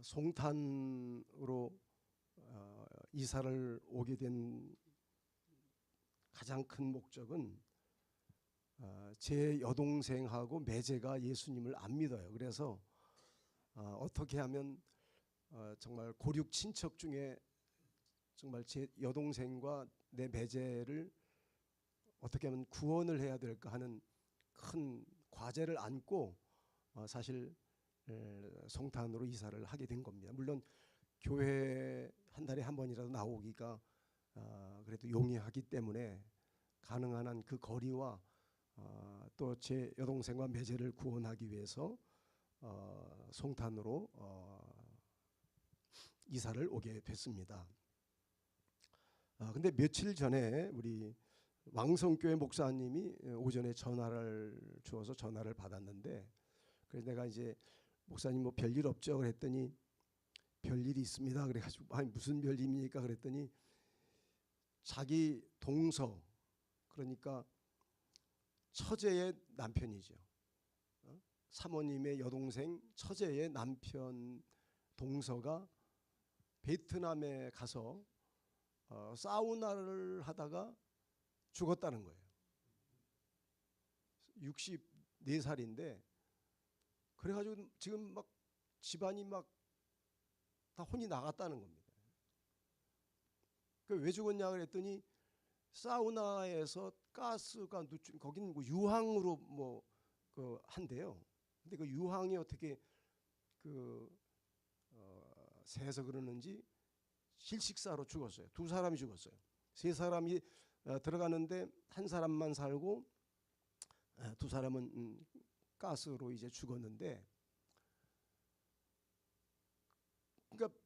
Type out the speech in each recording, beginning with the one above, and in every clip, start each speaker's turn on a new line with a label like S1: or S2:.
S1: 송탄으로 이사를 오게 된 가장 큰 목적은 제 여동생하고 매제가 예수님을 안 믿어요. 그래서 어떻게 하면 정말 고륙 친척 중에 정말 제 여동생과 내 매제를 어떻게 하면 구원을 해야 될까 하는 큰 과제를 안고 사실 송탄으로 이사를 하게 된 겁니다. 물론 교회 한 달에 한 번이라도 나오기가 그래도 용이하기 때문에 가능한 한 그 거리와 또 제 여동생과 매제를 구원하기 위해서 송탄으로 이사를 오게 됐습니다. 근데 며칠 전에 우리 왕성교회 목사님이 오전에 전화를 주어서 전화를 받았는데, 그래서 내가 이제 목사님 뭐 별일 없죠 그랬더니 별일이 있습니다. 그래가지고 아니 무슨 별일입니까 그랬더니 자기 동서, 그러니까 처제의 남편이죠. 사모님의 여동생 처제의 남편 동서가 베트남에 가서 사우나를 하다가 죽었다는 거예요. 64살인데 그래가지고 지금 막 집안이 막 다 혼이 나갔다는 겁니다. 그 왜 죽었냐 그랬더니 사우나에서 가스가 누출, 거기는 뭐 유황으로 뭐 그 한대요. 근데 그 유황이 어떻게 새서 그러는지 실식사로 죽었어요. 2사람이 죽었어요. 3사람이 들어가는데 한 사람만 살고 2사람은 가스로 이제 죽었는데, 그러니까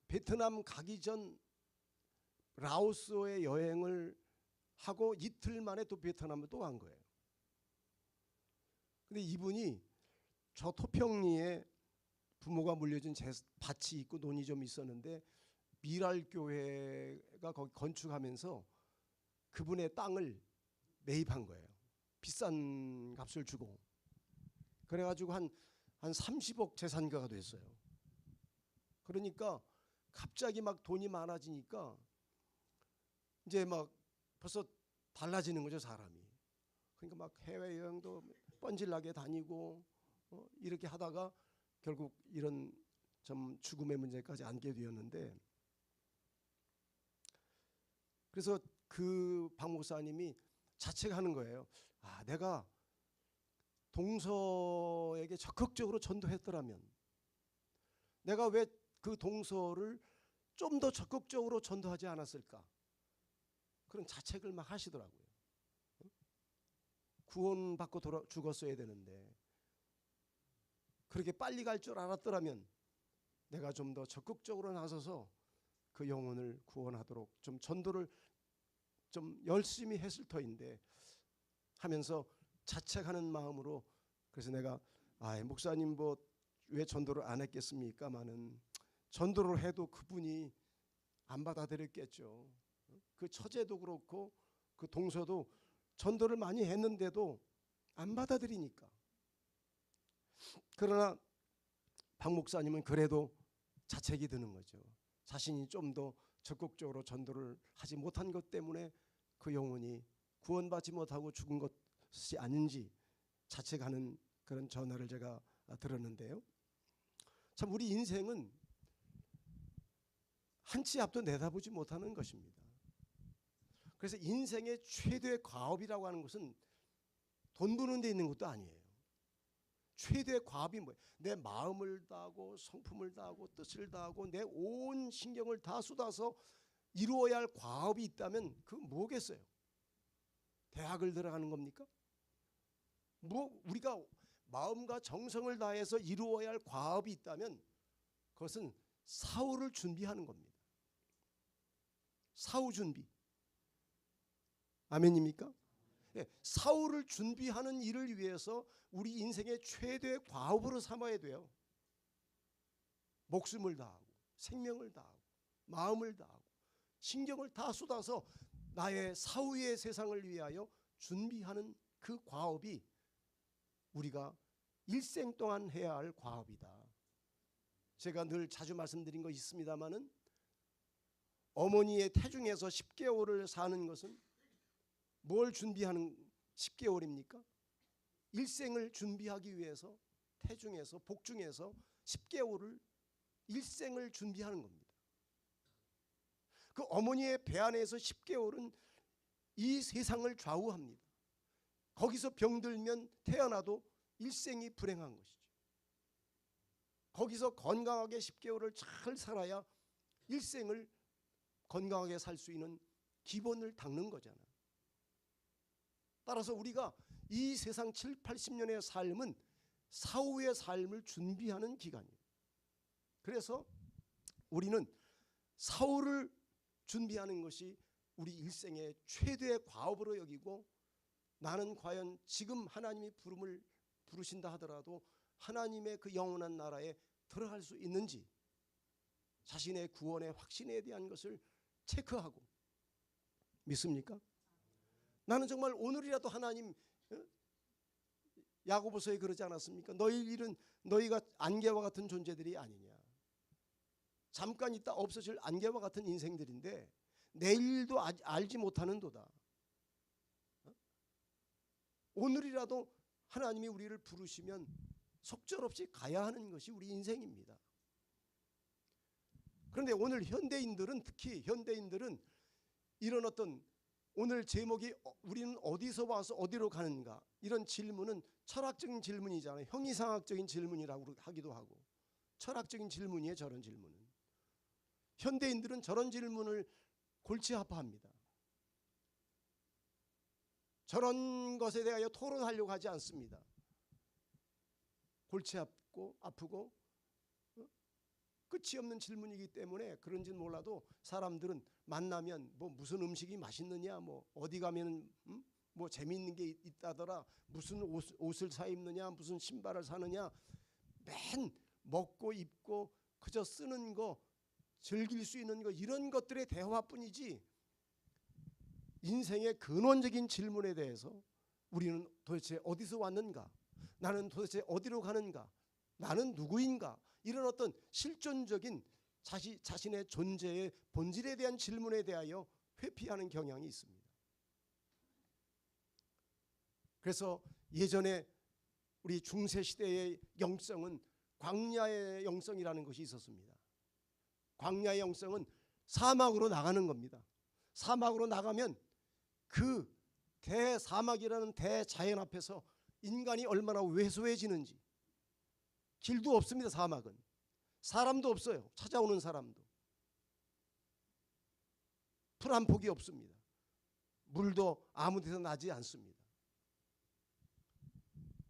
S1: 베트남 가기 전 라오스에 여행을 하고 이틀 만에 또 베트남을 또 간 거예요. 근데 이분이 저 토평리에 부모가 물려준 밭이 있고 논이 좀 있었는데 미랄교회가 거기 건축하면서 그분의 땅을 매입한 거예요. 비싼 값을 주고. 그래가지고 한 30억 재산가가 됐어요. 그러니까 갑자기 막 돈이 많아지니까 이제 막 벌써 달라지는 거죠, 사람이. 그러니까 막 해외여행도 뻔질나게 다니고 이렇게 하다가 결국 이런 좀 죽음의 문제까지 안게 되었는데, 그래서 그 박 목사님이 자책하는 거예요. 내가 동서에게 적극적으로 전도했더라면, 내가 왜 그 동서를 좀 더 적극적으로 전도하지 않았을까, 그런 자책을 막 하시더라고요. 구원받고 죽었어야 되는데 그렇게 빨리 갈 줄 알았더라면 내가 좀 더 적극적으로 나서서 그 영혼을 구원하도록 좀 전도를 좀 열심히 했을 터인데 하면서 자책하는 마음으로, 그래서 내가 목사님 뭐 왜 전도를 안 했겠습니까마는 전도를 해도 그분이 안 받아들였겠죠. 그 처제도 그렇고 그 동서도 전도를 많이 했는데도 안 받아들이니까. 그러나 박 목사님은 그래도 자책이 드는 거죠. 자신이 좀 더 적극적으로 전도를 하지 못한 것 때문에 그 영혼이 구원받지 못하고 죽은 것이 아닌지 자책하는 그런 전화를 제가 들었는데요. 참 우리 인생은 한 치 앞도 내다보지 못하는 것입니다. 그래서 인생의 최대의 과업이라고 하는 것은 돈 버는 데 있는 것도 아니에요. 최대의 과업이 뭐예요? 내 마음을 다하고 성품을 다하고 뜻을 다하고 내 온 신경을 다 쏟아서 이루어야 할 과업이 있다면 그 뭐겠어요? 대학을 들어가는 겁니까? 뭐 우리가 마음과 정성을 다해서 이루어야 할 과업이 있다면 그것은 사후를 준비하는 겁니다. 사후 준비. 아멘입니까? 사후를 준비하는 일을 위해서 우리 인생의 최대의 과업으로 삼아야 돼요. 목숨을 다하고 생명을 다하고 마음을 다하고 신경을 다 쏟아서 나의 사후의 세상을 위하여 준비하는 그 과업이 우리가 일생 동안 해야 할 과업이다. 제가 늘 자주 말씀드린 거 있습니다마는 어머니의 태중에서 10개월을 사는 것은 뭘 준비하는 10개월입니까? 일생을 준비하기 위해서 태중에서 복중에서 10개월을 일생을 준비하는 겁니다. 그 어머니의 배 안에서 10개월은 이 세상을 좌우합니다. 거기서 병들면 태어나도 일생이 불행한 것이죠. 거기서 건강하게 10개월을 잘 살아야 일생을 건강하게 살 수 있는 기본을 닦는 거잖아요. 따라서 우리가 이 세상 7, 80년의 삶은 사후의 삶을 준비하는 기간이에요. 그래서 우리는 사후를 준비하는 것이 우리 일생의 최대의 과업으로 여기고, 나는 과연 지금 하나님이 부름을 부르신다 하더라도 하나님의 그 영원한 나라에 들어갈 수 있는지 자신의 구원의 확신에 대한 것을 체크하고 믿습니까? 나는 정말 오늘이라도 하나님, 야고보서에 그러지 않았습니까? 너희 일은 너희가 안개와 같은 존재들이 아니냐. 잠깐 있다 없어질 안개와 같은 인생들인데 내일도 알지 못하는도다. 오늘이라도 하나님이 우리를 부르시면 속절없이 가야 하는 것이 우리 인생입니다. 그런데 오늘 현대인들은, 특히 현대인들은 이런 어떤, 오늘 제목이 우리는 어디서 와서 어디로 가는가, 이런 질문은 철학적인 질문이잖아요. 형이상학적인 질문이라고 하기도 하고, 철학적인 질문이에요. 저런 질문은 현대인들은 저런 질문을 골치 아파합니다. 저런 것에 대하여 토론하려고 하지 않습니다. 골치 아프고 끝이 없는 질문이기 때문에 그런지는 몰라도 사람들은 만나면 뭐 무슨 음식이 맛있느냐, 뭐 어디 가면 뭐 재미있는 게 있다더라, 무슨 옷을 사 입느냐, 무슨 신발을 사느냐, 맨 먹고 입고 그저 쓰는 거, 즐길 수 있는 거, 이런 것들의 대화뿐이지 인생의 근원적인 질문에 대해서 우리는 도대체 어디서 왔는가, 나는 도대체 어디로 가는가, 나는 누구인가, 이런 어떤 실존적인 자신의 존재의 본질에 대한 질문에 대하여 회피하는 경향이 있습니다. 그래서 예전에 우리 중세시대의 영성은 광야의 영성이라는 것이 있었습니다. 광야의 영성은 사막으로 나가는 겁니다. 사막으로 나가면 그 대사막이라는 대자연 앞에서 인간이 얼마나 왜소해지는지. 길도 없습니다. 사막은 사람도 없어요. 찾아오는 사람도. 풀 한 폭이 없습니다. 물도 아무 데서 나지 않습니다.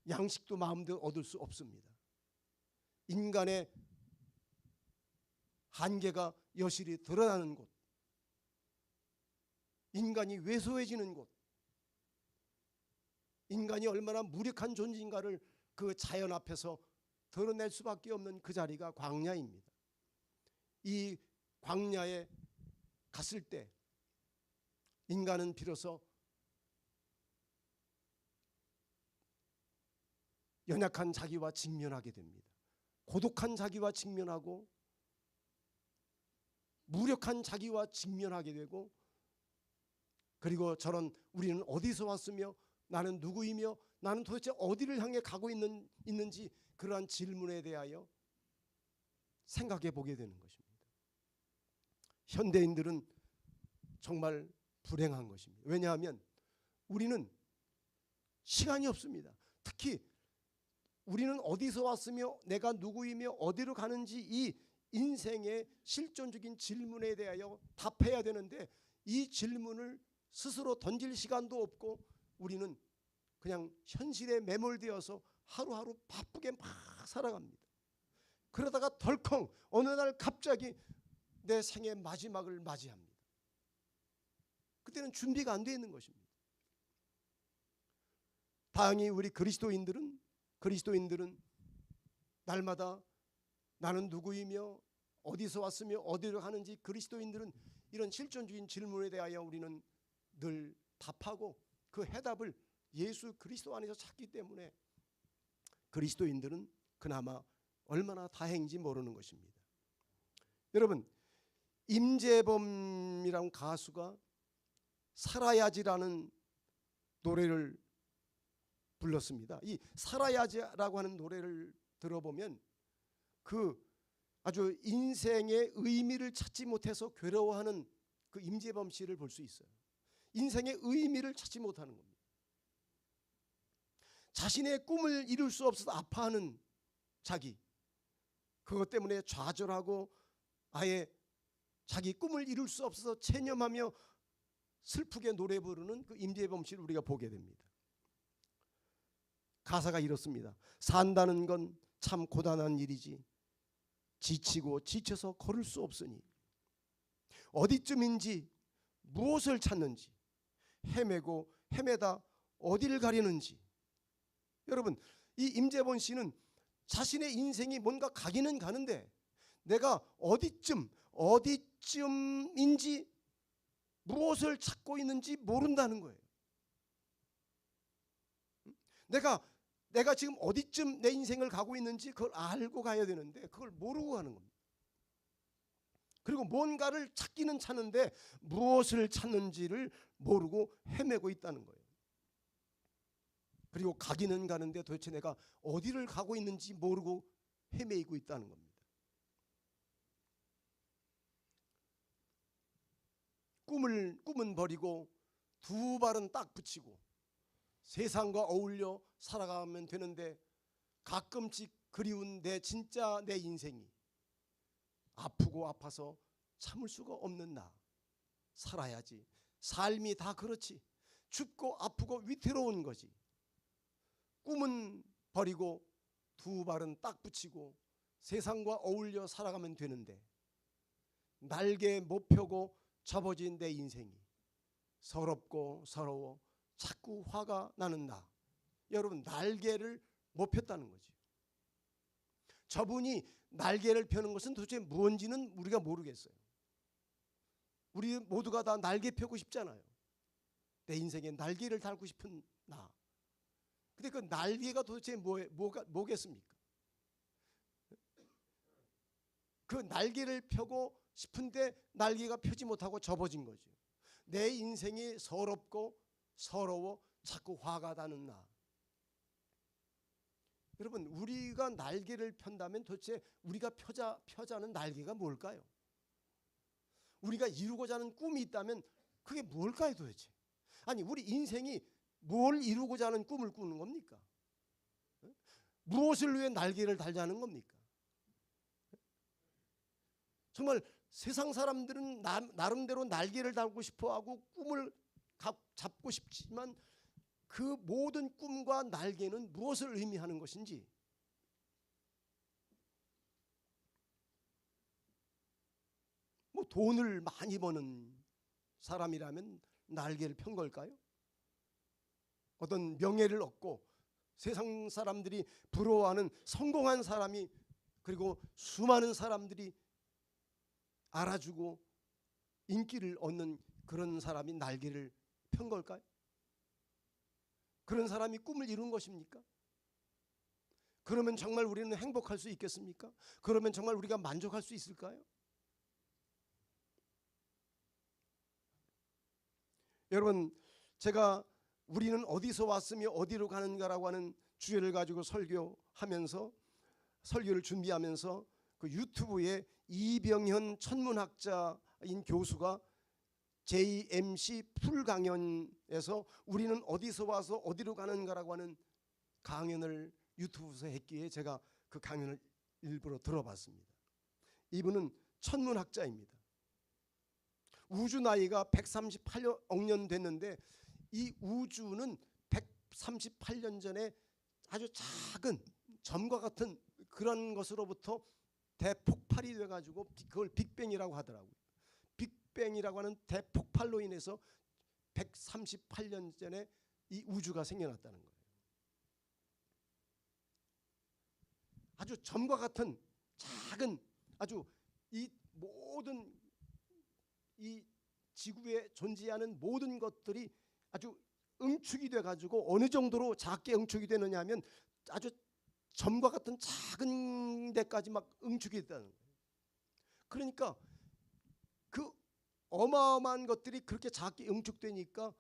S1: 양식도 마음대로 얻을 수 없습니다. 인간의 한계가 여실히 드러나는 곳, 인간이 왜소해지는 곳, 인간이 얼마나 무력한 존재인가를 그 자연 앞에서 드러낼 수밖에 없는 그 자리가 광야입니다. 이 광야에 갔을 때 인간은 비로소 연약한 자기와 직면하게 됩니다. 고독한 자기와 직면하고 무력한 자기와 직면하게 되고, 그리고 저런 우리는 어디서 왔으며 나는 누구이며 나는 도대체 어디를 향해 가고 있는지, 그러한 질문에 대하여 생각해 보게 되는 것입니다. 현대인들은 정말 불행한 것입니다. 왜냐하면 우리는 시간이 없습니다. 특히 우리는 어디서 왔으며 내가 누구이며 어디로 가는지, 이 인생의 실존적인 질문에 대하여 답해야 되는데 이 질문을 스스로 던질 시간도 없고 우리는 그냥 현실에 매몰되어서 하루하루 바쁘게 막 살아갑니다. 그러다가 덜컹 어느 날 갑자기 내 생의 마지막을 맞이합니다. 그때는 준비가 안 되어 있는 것입니다. 다행히 우리 그리스도인들은 날마다 나는 누구이며 어디서 왔으며 어디로 가는지, 그리스도인들은 이런 실존적인 질문에 대하여 우리는 늘 답하고 그 해답을 예수 그리스도 안에서 찾기 때문에 그리스도인들은 그나마 얼마나 다행인지 모르는 것입니다. 여러분, 임재범이라는 가수가 살아야지라는 노래를 불렀습니다. 이 살아야지라고 하는 노래를 들어보면 그 아주 인생의 의미를 찾지 못해서 괴로워하는 그 임재범 씨를 볼 수 있어요. 인생의 의미를 찾지 못하는 겁니다. 자신의 꿈을 이룰 수 없어서 아파하는 자기, 그것 때문에 좌절하고 아예 자기 꿈을 이룰 수 없어서 체념하며 슬프게 노래 부르는 그 임재범 씨를 우리가 보게 됩니다. 가사가 이렇습니다. 산다는 건 참 고단한 일이지 지치고 지쳐서 걸을 수 없으니 어디쯤인지 무엇을 찾는지 헤매고 헤매다 어디를 가리는지. 여러분, 이 임재범 씨는 자신의 인생이 뭔가 가기는 가는데 내가 어디쯤인지 무엇을 찾고 있는지 모른다는 거예요. 내가 지금 어디쯤 내 인생을 가고 있는지 그걸 알고 가야 되는데 그걸 모르고 가는 겁니다. 그리고 뭔가를 찾기는 찾는데 무엇을 찾는지를 모르고 헤매고 있다는 거예요. 그리고 가기는 가는데 도대체 내가 어디를 가고 있는지 모르고 헤매이고 있다는 겁니다. 꿈은 버리고 두 발은 딱 붙이고 세상과 어울려 살아가면 되는데 가끔씩 그리운 내 인생이 아프고 아파서 참을 수가 없는 나. 살아야지. 삶이 다 그렇지. 춥고 아프고 위태로운 거지. 꿈은 버리고 두 발은 딱 붙이고 세상과 어울려 살아가면 되는데 날개 못 펴고 접어진 내 인생이 서럽고 서러워 자꾸 화가 나는 나. 여러분, 날개를 못 폈다는 거지. 저분이 날개를 펴는 것은 도대체 뭔지는 우리가 모르겠어요. 우리 모두가 다 날개 펴고 싶잖아요. 내 인생에 날개를 달고 싶은 나. 근데 그 날개가 도대체 뭐겠습니까? 그 날개를 펴고 싶은데 날개가 펴지 못하고 접어진 거죠. 내 인생이 서럽고 서러워 자꾸 화가 나는 나. 여러분, 우리가 날개를 편다면 도대체 우리가 펴자는 날개가 뭘까요? 우리가 이루고자 하는 꿈이 있다면 그게 뭘까요 도대체? 아니, 우리 인생이 뭘 이루고자 하는 꿈을 꾸는 겁니까? 무엇을 위해 날개를 달자는 겁니까? 정말 세상 사람들은 나름대로 날개를 달고 싶어하고 꿈을 잡고 싶지만 그 모든 꿈과 날개는 무엇을 의미하는 것인지, 뭐 돈을 많이 버는 사람이라면 날개를 편 걸까요? 어떤 명예를 얻고 세상 사람들이 부러워하는 성공한 사람이, 그리고 수많은 사람들이 알아주고 인기를 얻는 그런 사람이 날개를 편 걸까요? 그런 사람이 꿈을 이룬 것입니까? 그러면 정말 우리는 행복할 수 있겠습니까? 그러면 정말 우리가 만족할 수 있을까요? 여러분, 제가 우리는 어디서 왔으며 어디로 가는가라고 하는 주제를 가지고 설교를 준비하면서 그 유튜브에 이병현 천문학자인 교수가 JMC 풀 강연에서 우리는 어디서 와서 어디로 가는가라고 하는 강연을 유튜브에서 했기에 제가 그 강연을 일부러 들어봤습니다. 이분은 천문학자입니다. 우주 나이가 138억 년 됐는데 이 우주는 138년 전에 아주 작은 점과 같은 그런 것으로부터 대폭발이 돼가지고 그걸 빅뱅이라고 하더라고요. 빅뱅이라고 하는 대폭발로 인해서 138년 전에 이 우주가 생겨났다는 거예요. 아주 점과 같은 작은, 아주 이 모든 이 지구에 존재하는 모든 것들이 아주 응축이 돼가지고 어느 정도로 작게 응축이 되느냐 하면 아주 점과 같은 작은 데까지 막 응축이 됐다는 거예요. 그러니까 그 어마어마한 것들이 그렇게 작게 응축되니까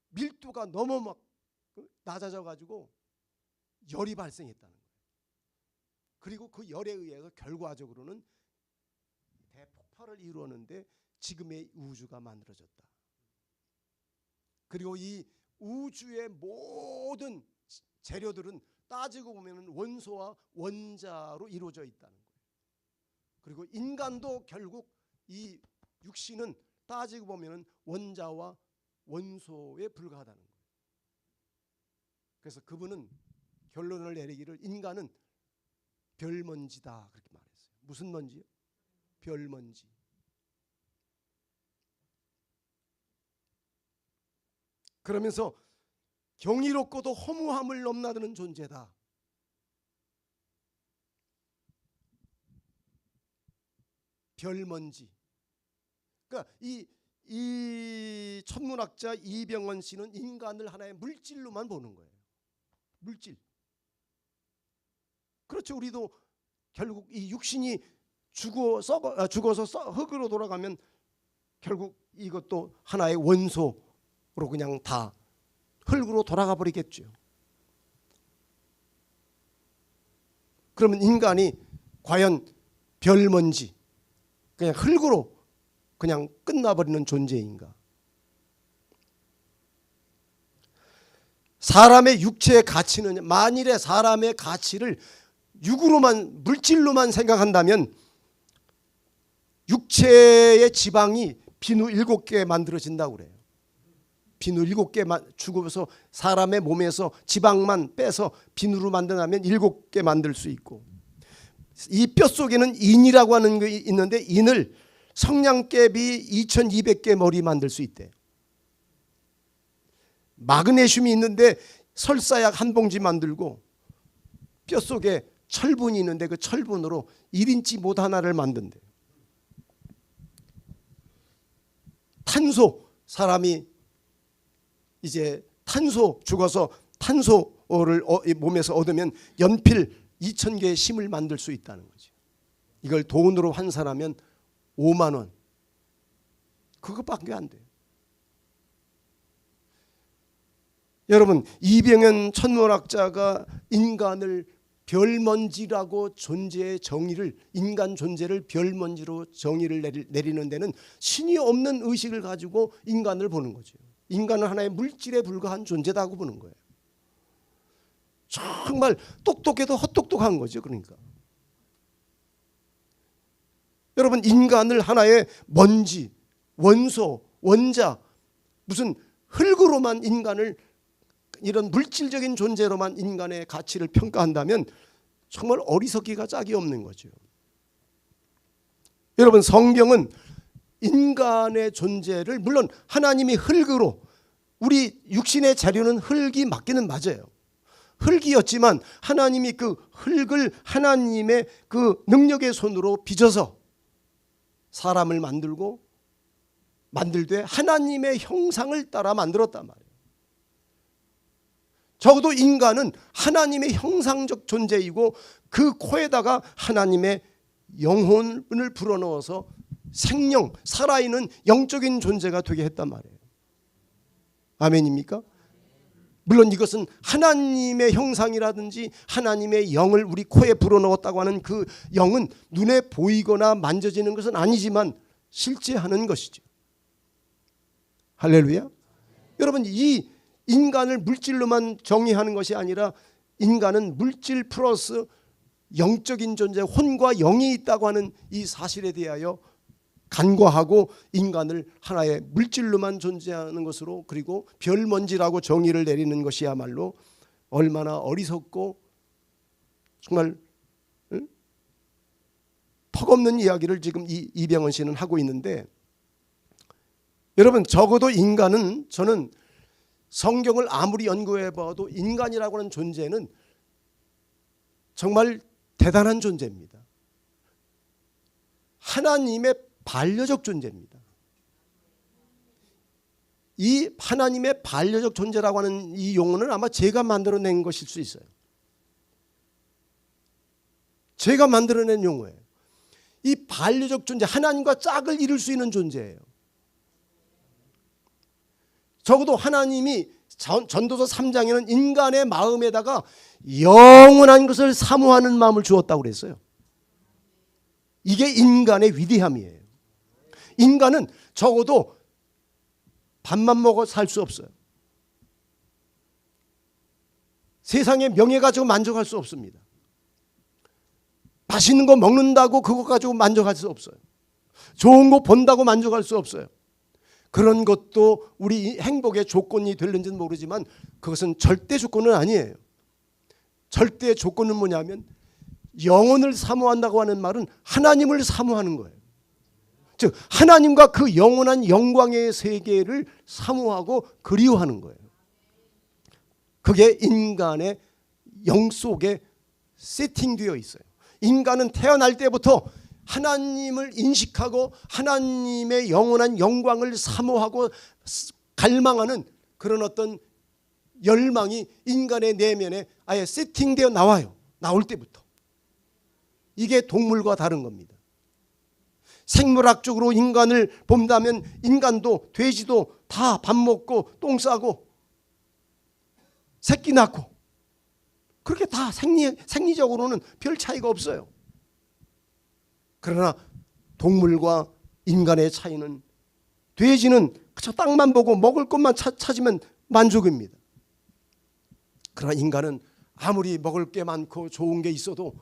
S1: 밀도가 너무 막 낮아져 가지고 열이 발생했다는 거예요. 그리고 그 열에 의해서 결과적으로는 대폭발을 이루었는데 지금의 우주가 만들어졌다. 그리고 이 우주의 모든 재료들은 따지고 보면 원소와 원자로 이루어져 있다는 거예요. 그리고 인간도 결국 이 육신은 따지고 보면 원자와 원소에 불과하다는 거예요. 그래서 그분은 결론을 내리기를 인간은 별먼지다 그렇게 말했어요. 무슨 먼지요? 별먼지. 그러면서 경이롭고도 허무함을 넘나드는 존재다. 별먼지. 그러니까 이 천문학자 이병헌 씨는 인간을 하나의 물질로만 보는 거예요. 물질. 그렇죠. 우리도 결국 이 육신이 죽어서 흙으로 돌아가면 결국 이것도 하나의 원소로 그냥 다 흙으로 돌아가 버리겠죠. 그러면 인간이 과연 별먼지, 그냥 흙으로 그냥 끝나버리는 존재인가? 사람의 육체의 가치는, 만일에 사람의 가치를 육으로만, 물질로만 생각한다면 육체의 지방이 비누 7개 만들어진다고 그래요. 비누 7개 죽어서 사람의 몸에서 지방만 빼서 비누로 만든다면 7개 만들 수 있고, 이 뼛속에는 인이라고 하는 게 있는데 인을 성냥개비 2200개 머리 만들 수 있대요. 마그네슘이 있는데 설사약 한 봉지 만들고, 뼛속에 철분이 있는데 그 철분으로 1인치 못 하나를 만든대요. 탄소, 사람이 이제 탄소 죽어서 탄소를 몸에서 얻으면 연필 2000개의 심을 만들 수 있다는 거죠. 이걸 돈으로 환산하면 5만 원. 그것밖에 안 돼요. 여러분, 이병헌 천문학자가 인간을 별먼지라고 존재의 정의를, 인간 존재를 별먼지로 정의를 내리는 데는 신이 없는 의식을 가지고 인간을 보는 거죠. 인간은 하나의 물질에 불과한 존재다고 보는 거예요. 정말 똑똑해도 헛똑똑한 거죠. 그러니까 여러분, 인간을 하나의 먼지, 원소, 원자, 무슨 흙으로만 인간을, 이런 물질적인 존재로만 인간의 가치를 평가한다면 정말 어리석기가 짝이 없는 거죠. 여러분, 성경은 인간의 존재를, 물론 하나님이 흙으로, 우리 육신의 재료는 흙이 맞기는 맞아요. 흙이었지만 하나님이 그 흙을 하나님의 그 능력의 손으로 빚어서 사람을 만들되 하나님의 형상을 따라 만들었단 말이에요. 적어도 인간은 하나님의 형상적 존재이고 그 코에다가 하나님의 영혼을 불어넣어서 생명, 살아있는 영적인 존재가 되게 했단 말이에요. 아멘입니까? 물론 이것은 하나님의 형상이라든지 하나님의 영을 우리 코에 불어넣었다고 하는 그 영은 눈에 보이거나 만져지는 것은 아니지만 실제 하는 것이죠. 할렐루야. 여러분, 이 인간을 물질로만 정의하는 것이 아니라 인간은 물질 플러스 영적인 존재, 혼과 영이 있다고 하는 이 사실에 대하여 간과하고 인간을 하나의 물질로만 존재하는 것으로, 그리고 별먼지라고 정의를 내리는 것이야말로 얼마나 어리석고 정말 턱없는 이야기를 지금 이병헌 씨는 하고 있는데, 여러분, 적어도 인간은, 저는 성경을 아무리 연구해 봐도 인간이라고 하는 존재는 정말 대단한 존재입니다. 하나님의 반려적 존재입니다. 이 하나님의 반려적 존재라고 하는 이 용어는 아마 제가 만들어낸 것일 수 있어요. 제가 만들어낸 용어예요. 이 반려적 존재, 하나님과 짝을 이룰 수 있는 존재예요. 적어도 하나님이 전도서 3장에는 인간의 마음에다가 영원한 것을 사모하는 마음을 주었다고 그랬어요. 이게 인간의 위대함이에요. 인간은 적어도 밥만 먹어 살 수 없어요. 세상의 명예 가지고 만족할 수 없습니다. 맛있는 거 먹는다고 그것 가지고 만족할 수 없어요. 좋은 거 본다고 만족할 수 없어요. 그런 것도 우리 행복의 조건이 될는지는 모르지만 그것은 절대 조건은 아니에요. 절대 조건은 뭐냐면 영혼을 사모한다고 하는 말은 하나님을 사모하는 거예요. 즉 하나님과 그 영원한 영광의 세계를 사모하고 그리워하는 거예요. 그게 인간의 영 속에 세팅되어 있어요. 인간은 태어날 때부터 하나님을 인식하고 하나님의 영원한 영광을 사모하고 갈망하는 그런 어떤 열망이 인간의 내면에 아예 세팅되어 나와요. 나올 때부터. 이게 동물과 다른 겁니다. 생물학적으로 인간을 본다면 인간도 돼지도 다 밥 먹고 똥 싸고 새끼 낳고 그렇게 다 생리적으로는 별 차이가 없어요. 그러나 동물과 인간의 차이는 돼지는 그저 땅만 보고 먹을 것만 찾으면 만족입니다. 그러나 인간은 아무리 먹을 게 많고 좋은 게 있어도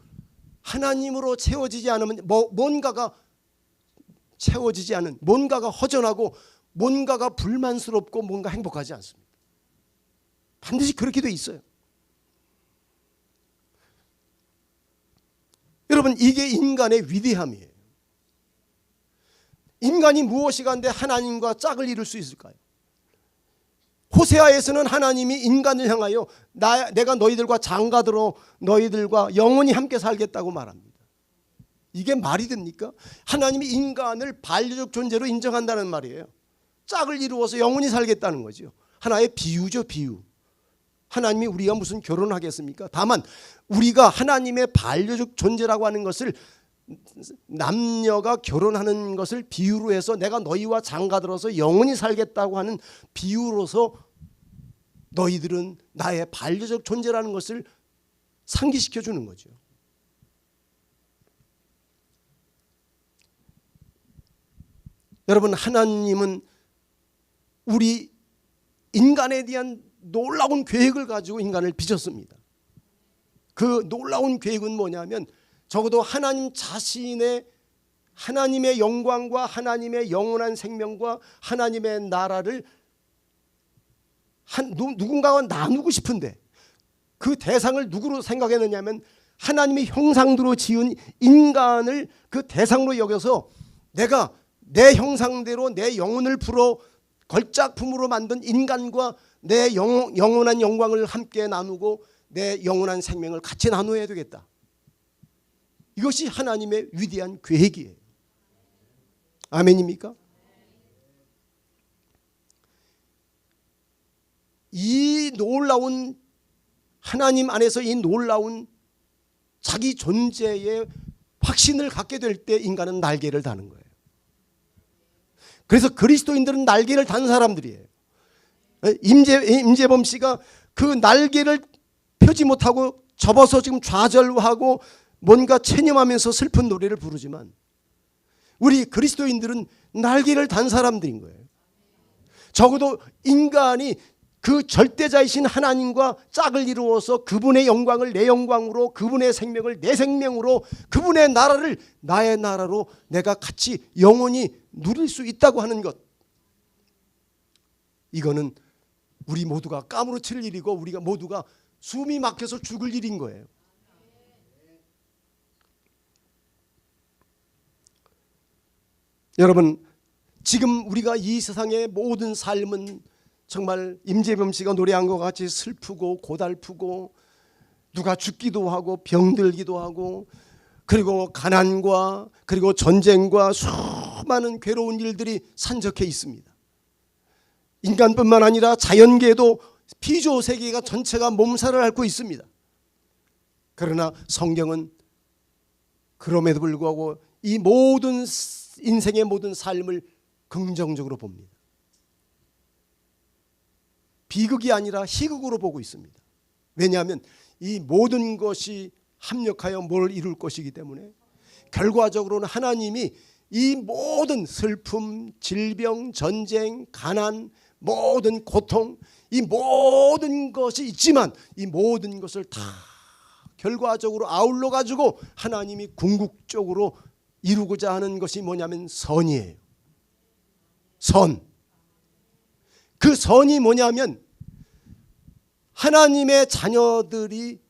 S1: 하나님으로 채워지지 않으면 뭔가가 채워지지 않은, 뭔가가 허전하고 뭔가가 불만스럽고 뭔가 행복하지 않습니다. 반드시 그렇게 돼 있어요. 여러분, 이게 인간의 위대함이에요. 인간이 무엇이 간데 하나님과 짝을 이룰 수 있을까요? 호세아에서는 하나님이 인간을 향하여 내가 너희들과 장가들어 너희들과 영원히 함께 살겠다고 말합니다. 이게 말이 됩니까? 하나님이 인간을 반려적 존재로 인정한다는 말이에요. 짝을 이루어서 영원히 살겠다는 거죠. 하나의 비유죠, 비유. 하나님이 우리가 무슨 결혼하겠습니까? 다만 우리가 하나님의 반려적 존재라고 하는 것을 남녀가 결혼하는 것을 비유로 해서 내가 너희와 장가들어서 영원히 살겠다고 하는 비유로서 너희들은 나의 반려적 존재라는 것을 상기시켜 주는 거죠. 여러분, 하나님은 우리 인간에 대한 놀라운 계획을 가지고 인간을 빚었습니다. 그 놀라운 계획은 뭐냐면 적어도 하나님 자신의 하나님의 영광과 하나님의 영원한 생명과 하나님의 나라를 누군가와 나누고 싶은데 그 대상을 누구로 생각했느냐면 하나님의 형상대로 지은 인간을 그 대상으로 여겨서 내가 내 형상대로 내 영혼을 풀어 걸작품으로 만든 인간과 내 영원한 영광을 함께 나누고 내 영원한 생명을 같이 나눠야 되겠다. 이것이 하나님의 위대한 계획이에요. 아멘입니까? 이 놀라운 하나님 안에서 이 놀라운 자기 존재의 확신을 갖게 될 때 인간은 날개를 다는 거예요. 그래서 그리스도인들은 날개를 단 사람들이에요. 임재범 씨가 그 날개를 펴지 못하고 접어서 지금 좌절하고 뭔가 체념하면서 슬픈 노래를 부르지만 우리 그리스도인들은 날개를 단 사람들인 거예요. 적어도 인간이 그 절대자이신 하나님과 짝을 이루어서 그분의 영광을 내 영광으로, 그분의 생명을 내 생명으로, 그분의 나라를 나의 나라로 내가 같이 영원히 누릴 수 있다고 하는 것, 이거는 우리 모두가 까무러칠 일이고 우리가 모두가 숨이 막혀서 죽을 일인 거예요. 여러분, 지금 우리가 이 세상의 모든 삶은 정말 임재범 씨가 노래한 것 같이 슬프고 고달프고 누가 죽기도 하고 병들기도 하고 그리고 가난과 그리고 전쟁과 수많은 괴로운 일들이 산적해 있습니다. 인간뿐만 아니라 자연계도 피조 세계가 전체가 몸살을 앓고 있습니다. 그러나 성경은 그럼에도 불구하고 이 모든 인생의 모든 삶을 긍정적으로 봅니다. 비극이 아니라 희극으로 보고 있습니다. 왜냐하면 이 모든 것이 합력하여 뭘 이룰 것이기 때문에 결과적으로는 하나님이 이 모든 슬픔, 질병, 전쟁, 가난, 모든 고통, 이 모든 것이 있지만 이 모든 것을 다 결과적으로 아울러 가지고 하나님이 궁극적으로 이루고자 하는 것이 뭐냐면 선이에요. 선. 그 선이 뭐냐면 하나님의 자녀들이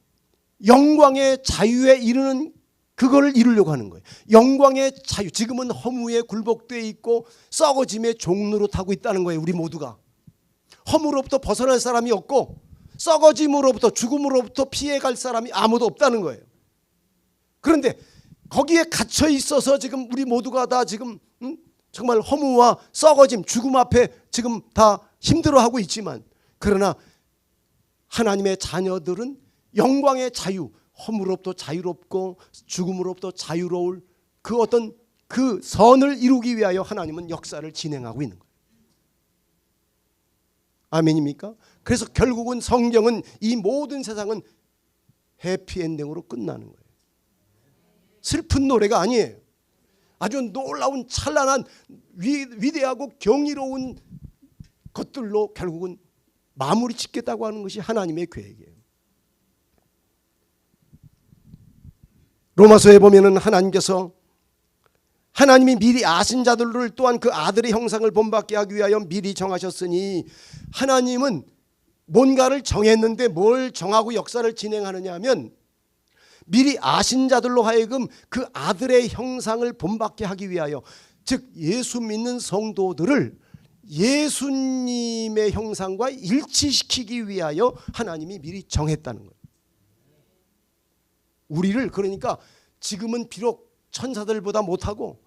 S1: 영광의 자유에 이르는 그거를 이루려고 하는 거예요. 영광의 자유. 지금은 허무에 굴복되어 있고 썩어짐의 종로로 타고 있다는 거예요. 우리 모두가. 허무로부터 벗어날 사람이 없고 썩어짐으로부터 죽음으로부터 피해갈 사람이 아무도 없다는 거예요. 그런데 거기에 갇혀 있어서 지금 우리 모두가 다 지금 정말 허무와 썩어짐, 죽음 앞에 지금 다 힘들어하고 있지만 그러나 하나님의 자녀들은 영광의 자유, 허무로부터 자유롭고 죽음으로부터 자유로울 그 어떤 그 선을 이루기 위하여 하나님은 역사를 진행하고 있는 거예요. 아멘입니까? 그래서 결국은 성경은 이 모든 세상은 해피엔딩으로 끝나는 거예요. 슬픈 노래가 아니에요. 아주 놀라운 찬란한 위대하고 경이로운 것들로 결국은 마무리 짓겠다고 하는 것이 하나님의 계획이에요. 로마서에 보면은 하나님이 미리 아신 자들을 또한 그 아들의 형상을 본받게 하기 위하여 미리 정하셨으니 하나님은 뭔가를 정했는데 뭘 정하고 역사를 진행하느냐 하면 미리 아신 자들로 하여금 그 아들의 형상을 본받게 하기 위하여 즉 예수 믿는 성도들을 예수님의 형상과 일치시키기 위하여 하나님이 미리 정했다는 거예요. 우리를 그러니까 지금은 비록 천사들보다 못하고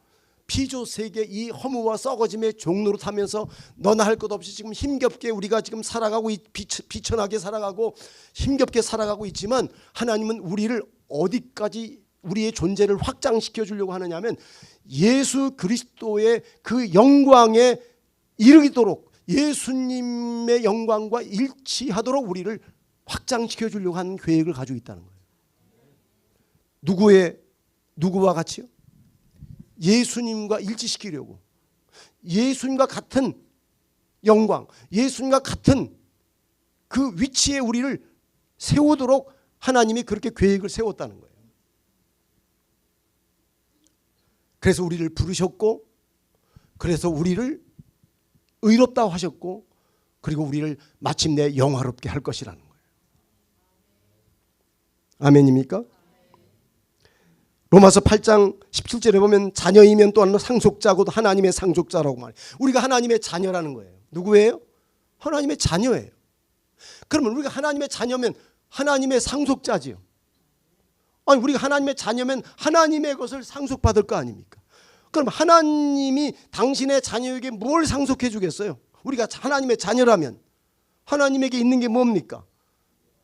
S1: 피조세계 이 허무와 썩어짐의 종로로 타면서 너나 할 것 없이 지금 힘겹게 우리가 지금 살아가고 비천하게 살아가고 힘겹게 살아가고 있지만 하나님은 우리를 어디까지 우리의 존재를 확장시켜 주려고 하느냐면 예수 그리스도의 그 영광에 이르도록 예수님의 영광과 일치하도록 우리를 확장시켜 주려고 하는 계획을 가지고 있다는 거예요. 누구와 같이요? 예수님과 일치시키려고 예수님과 같은 영광, 예수님과 같은 그 위치에 우리를 세우도록 하나님이 그렇게 계획을 세웠다는 거예요. 그래서 우리를 부르셨고 그래서 우리를 의롭다고 하셨고 그리고 우리를 마침내 영화롭게 할 것이라는 거예요. 아멘입니까? 로마서 8장 17절에 보면 자녀이면 또한 상속자고 하나님의 상속자라고 말해요. 우리가 하나님의 자녀라는 거예요. 누구예요? 하나님의 자녀예요. 그러면 우리가 하나님의 자녀면 하나님의 상속자지요. 아니 우리가 하나님의 자녀면 하나님의 것을 상속받을 거 아닙니까? 그럼 하나님이 당신의 자녀에게 뭘 상속해 주겠어요? 우리가 하나님의 자녀라면 하나님에게 있는 게 뭡니까?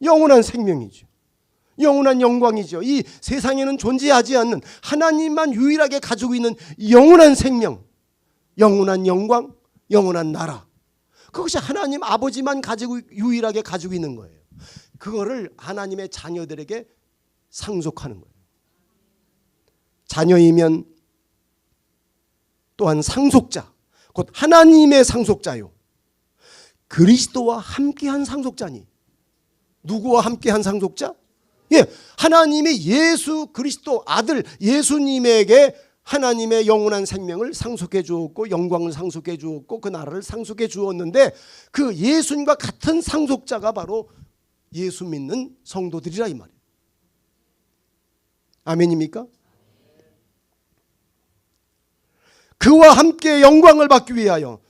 S1: 영원한 생명이죠. 영원한 영광이죠. 이 세상에는 존재하지 않는 하나님만 유일하게 가지고 있는 영원한 생명, 영원한 영광, 영원한 나라. 그것이 하나님 아버지만 유일하게 가지고 있는 거예요. 그거를 하나님의 자녀들에게 상속하는 거예요. 자녀이면 또한 상속자, 곧 하나님의 상속자요. 그리스도와 함께한 상속자니. 누구와 함께한 상속자? 예, 하나님이 예수 그리스도 아들 예수님에게 하나님의 영원한 생명을 상속해 주었고 영광을 상속해 주었고 그 나라를 상속해 주었는데 그 예수님과 같은 상속자가 바로 예수 믿는 성도들이라 이 말이에요. 아멘입니까? 그와 함께 영광을 받기 위하여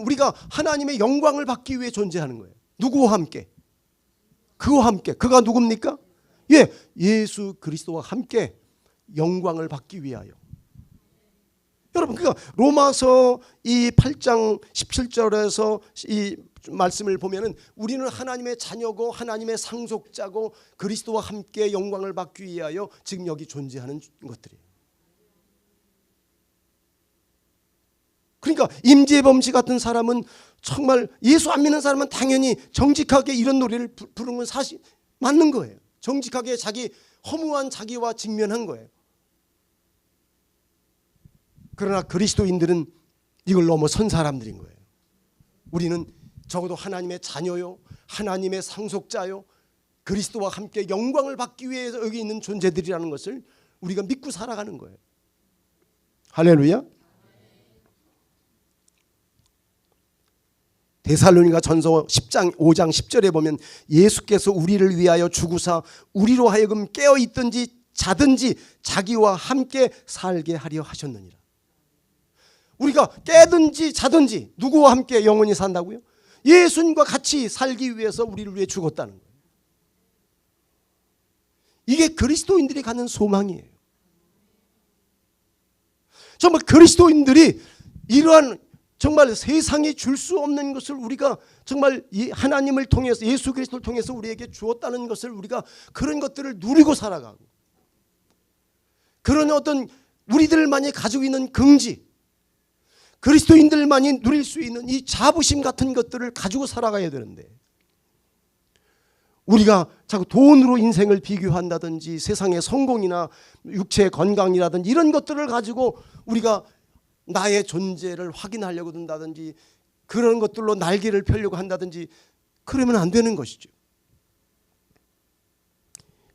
S1: 우리가 하나님의 영광을 받기 위해 존재하는 거예요. 누구와 함께? 그와 함께. 그가 누굽니까? 예, 예수 그리스도와 함께 영광을 받기 위하여. 여러분, 그러니까 로마서 이 8장 17절에서 이 말씀을 보면은 우리는 하나님의 자녀고 하나님의 상속자고 그리스도와 함께 영광을 받기 위하여 지금 여기 존재하는 것들이에요. 그러니까 임재범 씨 같은 사람은 정말 예수 안 믿는 사람은 당연히 정직하게 이런 노래를 부르는 건 사실 맞는 거예요. 정직하게 자기 허무한 자기와 직면한 거예요. 그러나 그리스도인들은 이걸 넘어선 사람들인 거예요. 우리는 적어도 하나님의 자녀요, 하나님의 상속자요, 그리스도와 함께 영광을 받기 위해서 여기 있는 존재들이라는 것을 우리가 믿고 살아가는 거예요. 할렐루야. 데살로니가 전서 10장 5장 10절에 보면 예수께서 우리를 위하여 죽으사 우리로 하여금 깨어있든지 자든지 자기와 함께 살게 하려 하셨느니라. 우리가 깨든지 자든지 누구와 함께 영원히 산다고요? 예수님과 같이 살기 위해서 우리를 위해 죽었다는 거예요. 이게 그리스도인들이 갖는 소망이에요. 정말 그리스도인들이 이러한 정말 세상이 줄 수 없는 것을 우리가 정말 하나님을 통해서 예수 그리스도를 통해서 우리에게 주었다는 것을 우리가 그런 것들을 누리고 살아가고 그런 어떤 우리들만이 가지고 있는 긍지 그리스도인들만이 누릴 수 있는 이 자부심 같은 것들을 가지고 살아가야 되는데 우리가 자꾸 돈으로 인생을 비교한다든지 세상의 성공이나 육체의 건강이라든지 이런 것들을 가지고 우리가 나의 존재를 확인하려고 든다든지 그런 것들로 날개를 펴려고 한다든지 그러면 안 되는 것이죠.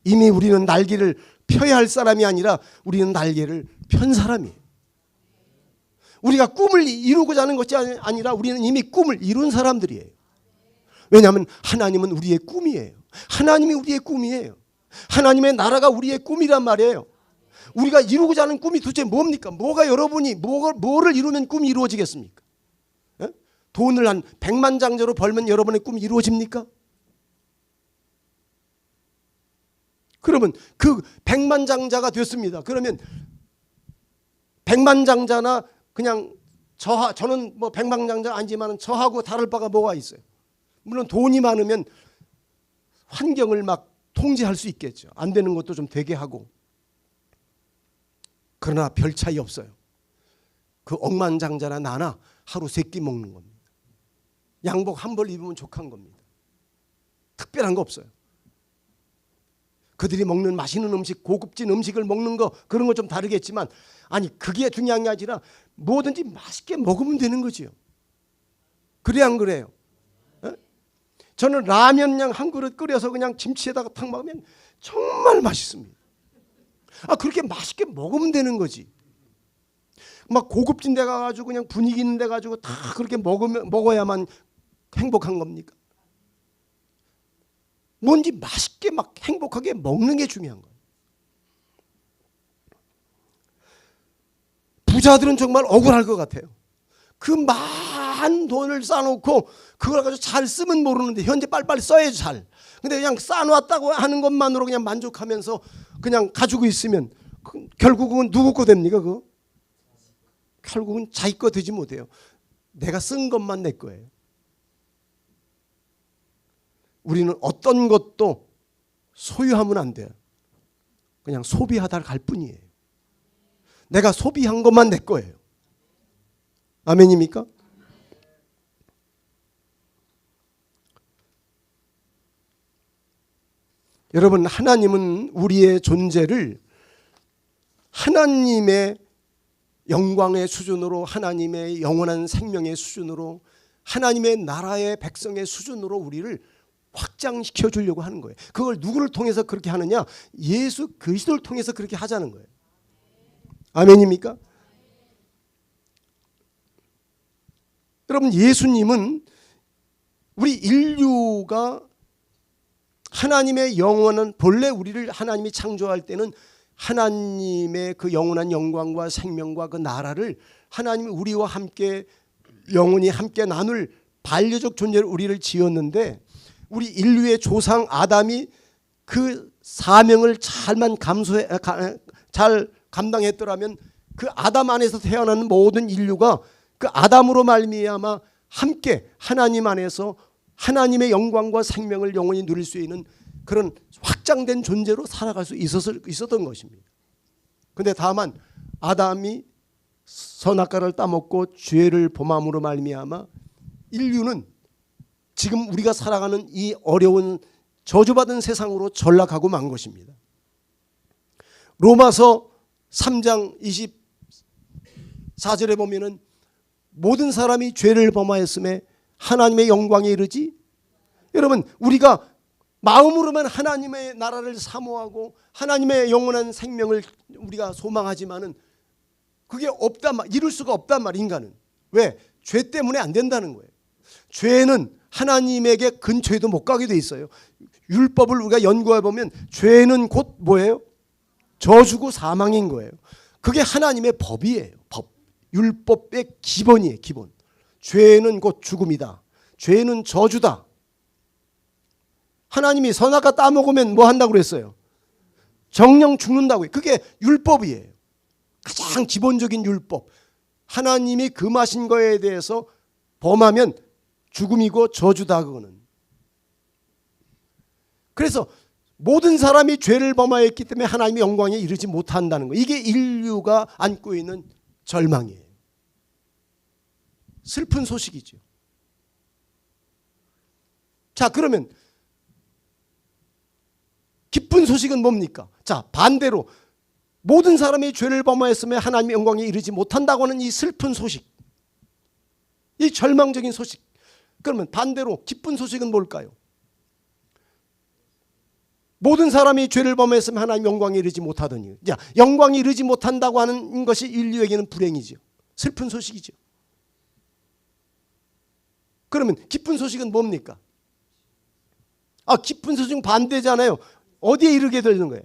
S1: 이미 우리는 날개를 펴야 할 사람이 아니라 우리는 날개를 편 사람이에요. 우리가 꿈을 이루고자 하는 것이 아니라 우리는 이미 꿈을 이룬 사람들이에요. 왜냐하면 하나님은 우리의 꿈이에요. 하나님이 우리의 꿈이에요. 하나님의 나라가 우리의 꿈이란 말이에요. 우리가 이루고자 하는 꿈이 도대체 뭡니까? 뭐가 여러분이 뭐를 이루면 꿈이 이루어지겠습니까? 에? 돈을 한 100만 장자로 벌면 여러분의 꿈이 이루어집니까? 그러면 그 100만 장자가 됐습니다. 그러면 100만 장자나 그냥 저는 뭐 100만 장자 아니지만 저하고 다를 바가 뭐가 있어요? 물론 돈이 많으면 환경을 막 통제할 수 있겠죠. 안 되는 것도 좀 되게 하고. 그러나 별 차이 없어요. 그 억만장자나 나나 하루 3끼 먹는 겁니다. 양복 한 벌 입으면 족한 겁니다. 특별한 거 없어요. 그들이 먹는 맛있는 음식, 고급진 음식을 먹는 거 그런 거 좀 다르겠지만 아니 그게 중요한 게 아니라 뭐든지 맛있게 먹으면 되는 거지요. 그래 안 그래요? 에? 저는 라면 그냥 한 그릇 끓여서 그냥 김치에다가 탁 먹으면 정말 맛있습니다. 그렇게 맛있게 먹으면 되는 거지. 막 고급진 데 가가지고 그냥 분위기 있는 데 가지고 다 그렇게 먹어야만 행복한 겁니까? 뭔지 맛있게 막 행복하게 먹는 게 중요한 거예요. 부자들은 정말 억울할 것 같아요. 그 많은 돈을 쌓아놓고 그걸 가지고 잘 쓰면 모르는데 현재 빨리빨리 써야지 잘. 근데 그냥 쌓아놨다고 하는 것만으로 그냥 만족하면서 그냥 가지고 있으면 결국은 누구 거 됩니까? 그거? 결국은 자기 거 되지 못해요. 내가 쓴 것만 내 거예요. 우리는 어떤 것도 소유하면 안 돼요. 그냥 소비하다 갈 뿐이에요. 내가 소비한 것만 내 거예요. 아멘입니까? 여러분, 하나님은 우리의 존재를 하나님의 영광의 수준으로, 하나님의 영원한 생명의 수준으로, 하나님의 나라의 백성의 수준으로 우리를 확장시켜 주려고 하는 거예요. 그걸 누구를 통해서 그렇게 하느냐? 예수 그리스도를 통해서 그렇게 하자는 거예요. 아멘입니까? 여러분, 예수님은 우리 인류가 하나님의 영원한, 본래 우리를 하나님이 창조할 때는 하나님의 그 영원한 영광과 생명과 그 나라를 하나님이 우리와 함께 영원히 함께 나눌 반려적 존재로 우리를 지었는데, 우리 인류의 조상 아담이 그 사명을 잘 감당했더라면 그 아담 안에서 태어나는 모든 인류가 그 아담으로 말미암아 함께 하나님 안에서 하나님의 영광과 생명을 영원히 누릴 수 있는 그런 확장된 존재로 살아갈 수 있었던 것입니다. 그런데 다만 아담이 선악과를 따먹고 죄를 범함으로 말미암아 인류는 지금 우리가 살아가는 이 어려운 저주받은 세상으로 전락하고 만 것입니다. 로마서 3장 24절에 보면은 모든 사람이 죄를 범하였음에 하나님의 영광에 이르지. 여러분, 우리가 마음으로만 하나님의 나라를 사모하고 하나님의 영원한 생명을 우리가 소망하지만은 그게 이룰 수가 없단 말이에요. 인간은. 왜? 죄 때문에 안 된다는 거예요. 죄는 하나님에게 근처에도 못 가게 돼 있어요. 율법을 우리가 연구해 보면 죄는 곧 뭐예요? 저주고 사망인 거예요. 그게 하나님의 법이에요. 법. 율법의 기본이에요. 기본. 죄는 곧 죽음이다. 죄는 저주다. 하나님이 선악과 따먹으면 뭐 한다고 그랬어요? 정령 죽는다고요. 그게 율법이에요. 가장 기본적인 율법. 하나님이 금하신 거에 대해서 범하면 죽음이고 저주다. 그거는. 그래서 모든 사람이 죄를 범하였기 때문에 하나님의 영광에 이르지 못한다는 거. 이게 인류가 안고 있는 절망이에요. 슬픈 소식이죠. 자, 그러면 기쁜 소식은 뭡니까? 자, 반대로 모든 사람이 죄를 범하였으면 하나님의 영광에 이르지 못한다고 하는 이 슬픈 소식, 이 절망적인 소식. 그러면 반대로 기쁜 소식은 뭘까요? 모든 사람이 죄를 범했으면 하나님 영광에 이르지 못하더니, 자, 영광에 이르지 못한다고 하는 것이 인류에게는 불행이죠. 슬픈 소식이죠. 그러면 기쁜 소식은 뭡니까? 기쁜 소식은 반대잖아요. 어디에 이르게 되는 거예요?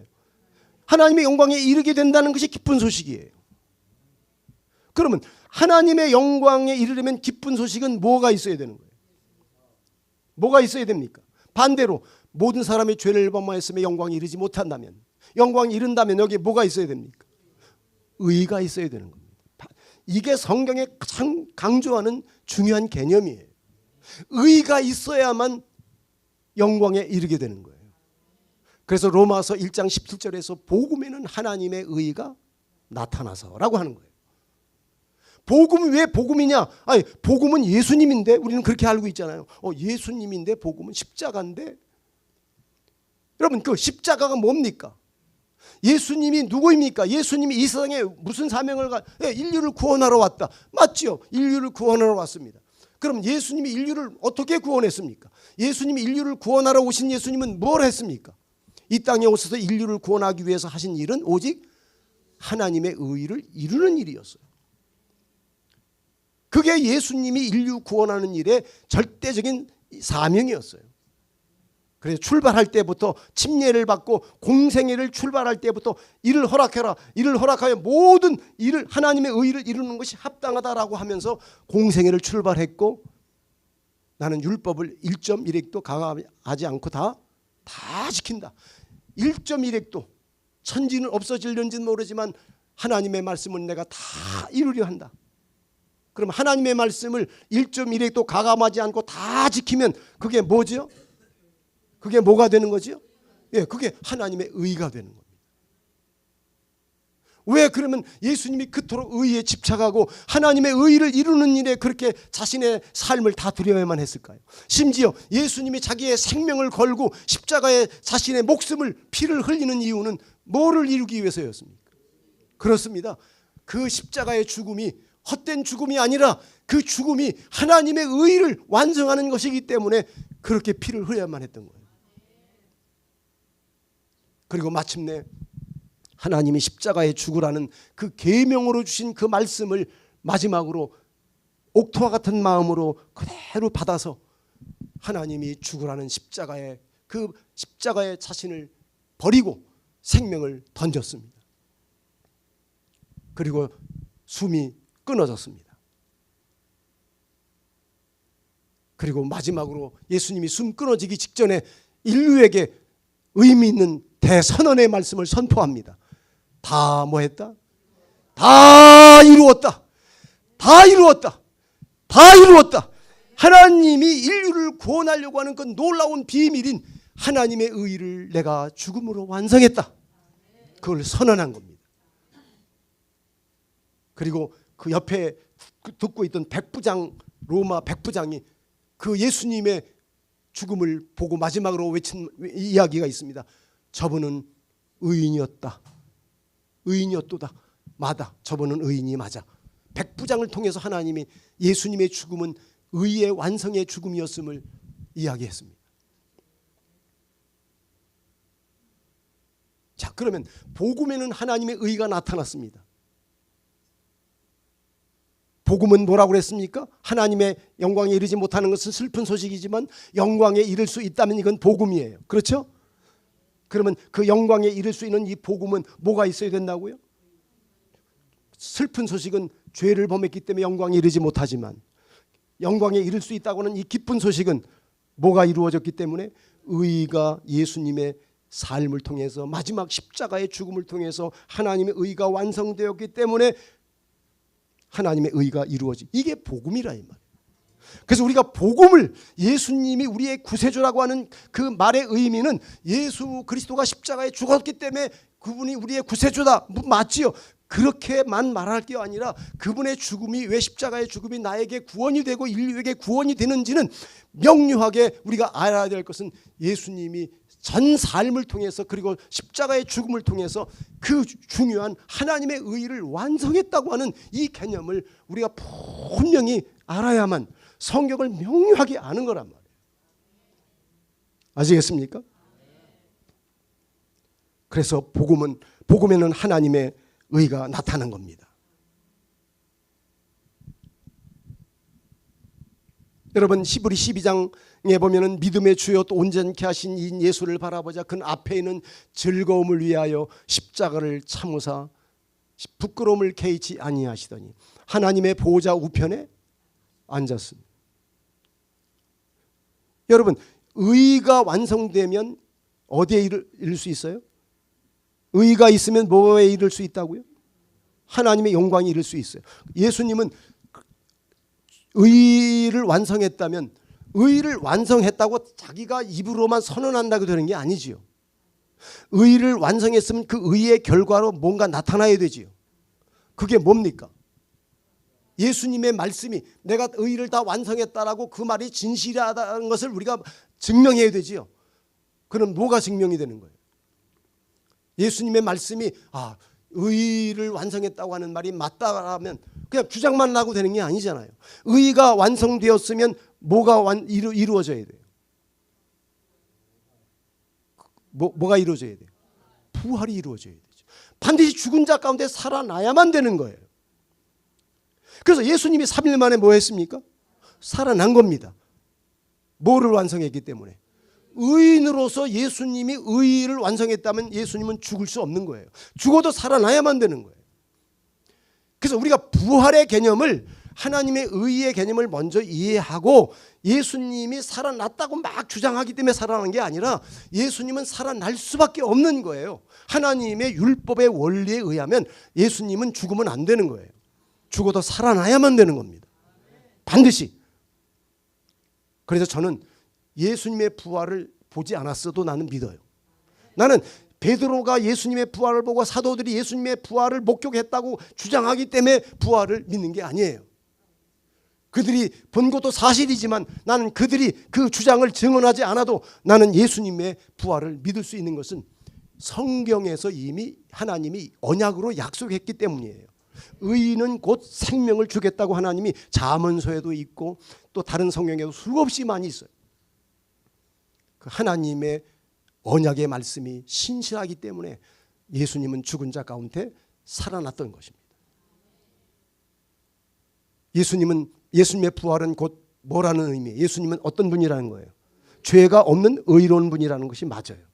S1: 하나님의 영광에 이르게 된다는 것이 기쁜 소식이에요. 그러면 하나님의 영광에 이르려면 기쁜 소식은 뭐가 있어야 되는 거예요? 뭐가 있어야 됩니까? 반대로 모든 사람이 죄를 범하였으면 영광에 이르지 못한다면, 영광에 이른다면 여기에 뭐가 있어야 됩니까? 의가 있어야 되는 겁니다. 이게 성경에 가장 강조하는 중요한 개념이에요. 의가 있어야만 영광에 이르게 되는 거예요. 그래서 로마서 1장 17절에서 복음에는 하나님의 의가 나타나서라고 하는 거예요. 복음이 왜 복음이냐? 복음은 예수님인데, 우리는 그렇게 알고 있잖아요. 예수님인데 복음은 십자가인데. 여러분, 그 십자가가 뭡니까? 예수님이 누구입니까? 예수님이 이 세상에 무슨 사명을 인류를 구원하러 왔다. 맞죠? 인류를 구원하러 왔습니다. 그럼 예수님이 인류를 어떻게 구원했습니까? 예수님이 인류를 구원하러 오신 예수님은 뭘 했습니까? 이 땅에 오셔서 인류를 구원하기 위해서 하신 일은 오직 하나님의 의를 이루는 일이었어요. 그게 예수님이 인류 구원하는 일의 절대적인 사명이었어요. 그래서 출발할 때부터 침례를 받고 공생애를 출발할 때부터 이를 허락해라, 이를 허락하여 모든 일을 하나님의 의를 이루는 것이 합당하다라고 하면서 공생애를 출발했고, 나는 율법을 1.1획도 강화하지 않고 다 지킨다. 1.1획도 천지는 없어질는지는 모르지만 하나님의 말씀은 내가 다 이루려 한다. 그럼 하나님의 말씀을 1.1획도 가감하지 않고 다 지키면 그게 뭐죠? 그게 뭐가 되는 거죠? 그게 하나님의 의가 되는 겁니다. 왜 그러면 예수님이 그토록 의에 집착하고 하나님의 의를 이루는 일에 그렇게 자신의 삶을 다 드려야만 했을까요? 심지어 예수님이 자기의 생명을 걸고 십자가에 자신의 피를 흘리는 이유는 뭐를 이루기 위해서였습니까? 그렇습니다. 그 십자가의 죽음이 헛된 죽음이 아니라 그 죽음이 하나님의 의를 완성하는 것이기 때문에 그렇게 피를 흘려야만 했던 거예요. 그리고 마침내 하나님이 십자가에 죽으라는 그 계명으로 주신 그 말씀을 마지막으로 옥토와 같은 마음으로 그대로 받아서 하나님이 죽으라는 십자가에 자신을 버리고 생명을 던졌습니다. 그리고 숨이 끊어졌습니다. 그리고 마지막으로 예수님이 숨 끊어지기 직전에 인류에게 의미 있는 대선언의 말씀을 선포합니다. 다 뭐 했다? 다 다 이루었다. 다 이루었다. 다 이루었다. 하나님이 인류를 구원하려고 하는 그 놀라운 비밀인 하나님의 의를 내가 죽음으로 완성했다. 그걸 선언한 겁니다. 그리고 그 옆에 듣고 있던 백부장, 로마 백부장이 그 예수님의 죽음을 보고 마지막으로 외친 이야기가 있습니다. 저분은 의인이었다. 의인이었도다. 맞아. 저분은 의인이 맞아. 백부장을 통해서 하나님이 예수님의 죽음은 의의 완성의 죽음이었음을 이야기했습니다. 자, 그러면 복음에는 하나님의 의가 나타났습니다. 복음은 뭐라고 그랬습니까? 하나님의 영광에 이르지 못하는 것은 슬픈 소식이지만 영광에 이를 수 있다면 이건 복음이에요. 그렇죠? 그러면 그 영광에 이를 수 있는 이 복음은 뭐가 있어야 된다고요? 슬픈 소식은 죄를 범했기 때문에 영광에 이르지 못하지만 영광에 이를 수 있다고 하는 이 기쁜 소식은 뭐가 이루어졌기 때문에 의가 예수님의 삶을 통해서 마지막 십자가의 죽음을 통해서 하나님의 의가 완성되었기 때문에 하나님의 의가 이루어지. 이게 복음이라 이 말이에요. 그래서 우리가 복음을 예수님이 우리의 구세주라고 하는 그 말의 의미는 예수 그리스도가 십자가에 죽었기 때문에 그분이 우리의 구세주다. 맞지요? 그렇게만 말할 게 아니라 그분의 죽음이 왜 십자가의 죽음이 나에게 구원이 되고 인류에게 구원이 되는지는 명료하게 우리가 알아야 될 것은 예수님이 전 삶을 통해서 그리고 십자가의 죽음을 통해서 그 중요한 하나님의 의를 완성했다고 하는 이 개념을 우리가 분명히 알아야만 성경을 명료하게 아는 거란 말이에요. 아시겠습니까? 그래서 복음에는 하나님의 의가 나타난 겁니다. 여러분 히브리 12장에 보면은 믿음의 주요 또 온전케 하신 이 예수를 바라보자 그 앞에 있는 즐거움을 위하여 십자가를 참으사 부끄러움을 개의치 아니하시더니 하나님의 보호자 우편에 앉았습니다. 여러분 의가 완성되면 어디에 이를 수 있어요? 의가 있으면 뭐에 이를 수 있다고요? 하나님의 영광에 이를 수 있어요. 예수님은 의를 완성했다면 의를 완성했다고 자기가 입으로만 선언한다고 되는 게 아니지요. 의를 완성했으면 그 의의 결과로 뭔가 나타나야 되지요. 그게 뭡니까? 예수님의 말씀이 내가 의를 다 완성했다라고 그 말이 진실하다는 것을 우리가 증명해야 되지요. 그럼 뭐가 증명이 되는 거예요? 예수님의 말씀이 의를 완성했다고 하는 말이 맞다라면 그냥 주장만 하고 되는 게 아니잖아요. 의가 완성되었으면 뭐가 이루어져야 돼요? 뭐가 이루어져야 돼요? 부활이 이루어져야 되죠. 반드시 죽은 자 가운데 살아나야만 되는 거예요. 그래서 예수님이 3일 만에 뭐 했습니까? 살아난 겁니다. 뭐를 완성했기 때문에? 의인으로서 예수님이 의를 완성했다면 예수님은 죽을 수 없는 거예요. 죽어도 살아나야만 되는 거예요. 그래서 우리가 부활의 개념을 하나님의 의의 개념을 먼저 이해하고 예수님이 살아났다고 막 주장하기 때문에 살아난 게 아니라 예수님은 살아날 수밖에 없는 거예요. 하나님의 율법의 원리에 의하면 예수님은 죽으면 안 되는 거예요. 죽어도 살아나야만 되는 겁니다. 반드시. 그래서 저는 예수님의 부활을 보지 않았어도 나는 믿어요. 나는 베드로가 예수님의 부활을 보고 사도들이 예수님의 부활을 목격했다고 주장하기 때문에 부활을 믿는 게 아니에요. 그들이 본 것도 사실이지만 나는 그들이 그 주장을 증언하지 않아도 나는 예수님의 부활을 믿을 수 있는 것은 성경에서 이미 하나님이 언약으로 약속했기 때문이에요. 의인은 곧 생명을 주겠다고 하나님이 잠언서에도 있고 또 다른 성경에도 수없이 많이 있어요. 그 하나님의 언약의 말씀이 신실하기 때문에 예수님은 죽은 자 가운데 살아났던 것입니다. 예수님의 부활은 곧 뭐라는 의미예요? 예수님은 어떤 분이라는 거예요? 죄가 없는 의로운 분이라는 것이 맞아요.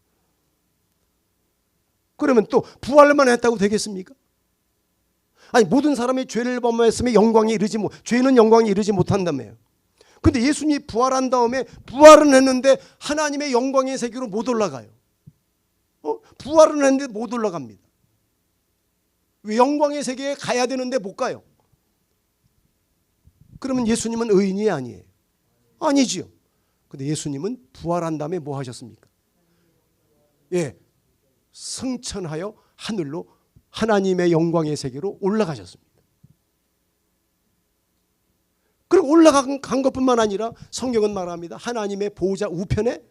S1: 그러면 또 부활만 했다고 되겠습니까? 아니 모든 사람이 죄를 범했으면 영광에 이르지 죄는 영광에 이르지 못한다며요. 근데 예수님이 부활한 다음에 부활은 했는데 하나님의 영광의 세계로 못 올라가요. 부활은 했는데 못 올라갑니다. 영광의 세계에 가야 되는데 못 가요. 그러면 예수님은 의인이 아니에요? 아니지요. 근데 예수님은 부활한 다음에 뭐 하셨습니까? 예, 승천하여 하늘로 하나님의 영광의 세계로 올라가셨습니다. 그리고 올라간 것뿐만 아니라 성경은 말합니다. 하나님의 보호자 우편에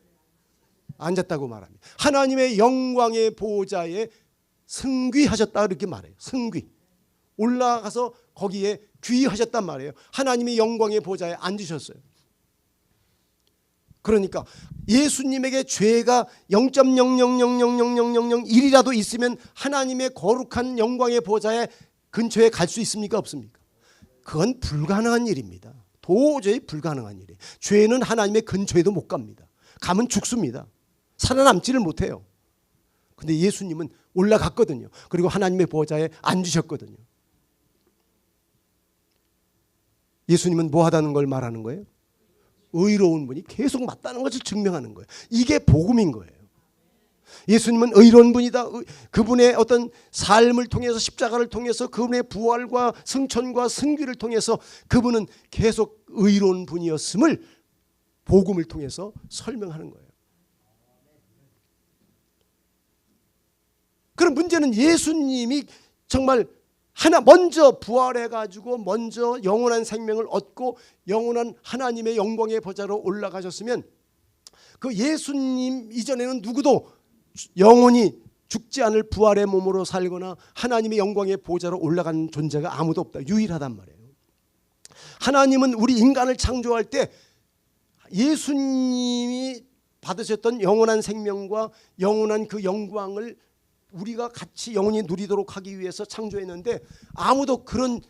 S1: 앉았다고 말합니다. 하나님의 영광의 보호자에 승귀하셨다 이렇게 말해요. 승귀. 올라가서 거기에 귀하셨단 말이에요. 하나님의 영광의 보호자에 앉으셨어요. 그러니까 예수님에게 죄가 0.000000001이라도 있으면 하나님의 거룩한 영광의 보호자의 근처에 갈 수 있습니까? 없습니까? 그건 불가능한 일입니다. 도저히 불가능한 일이에요. 죄는 하나님의 근처에도 못 갑니다. 가면 죽습니다. 살아남지를 못해요. 근데 예수님은 올라갔거든요. 그리고 하나님의 보호자에 앉으셨거든요. 예수님은 뭐 하다는 걸 말하는 거예요? 의로운 분이 계속 맞다는 것을 증명하는 거예요. 이게 복음인 거예요. 예수님은 의로운 분이다. 그분의 어떤 삶을 통해서 십자가를 통해서 그분의 부활과 승천과 승귀를 통해서 그분은 계속 의로운 분이었음을 복음을 통해서 설명하는 거예요. 그럼 문제는 예수님이 정말 먼저 부활해가지고 먼저 영원한 생명을 얻고 영원한 하나님의 영광의 보좌로 올라가셨으면 그 예수님 이전에는 누구도 영원히 죽지 않을 부활의 몸으로 살거나 하나님의 영광의 보좌로 올라간 존재가 아무도 없다. 유일하단 말이에요. 하나님은 우리 인간을 창조할 때 예수님이 받으셨던 영원한 생명과 영원한 그 영광을 우리가 같이 영원히 누리도록 하기 위해서 창조했는데 아무도 그런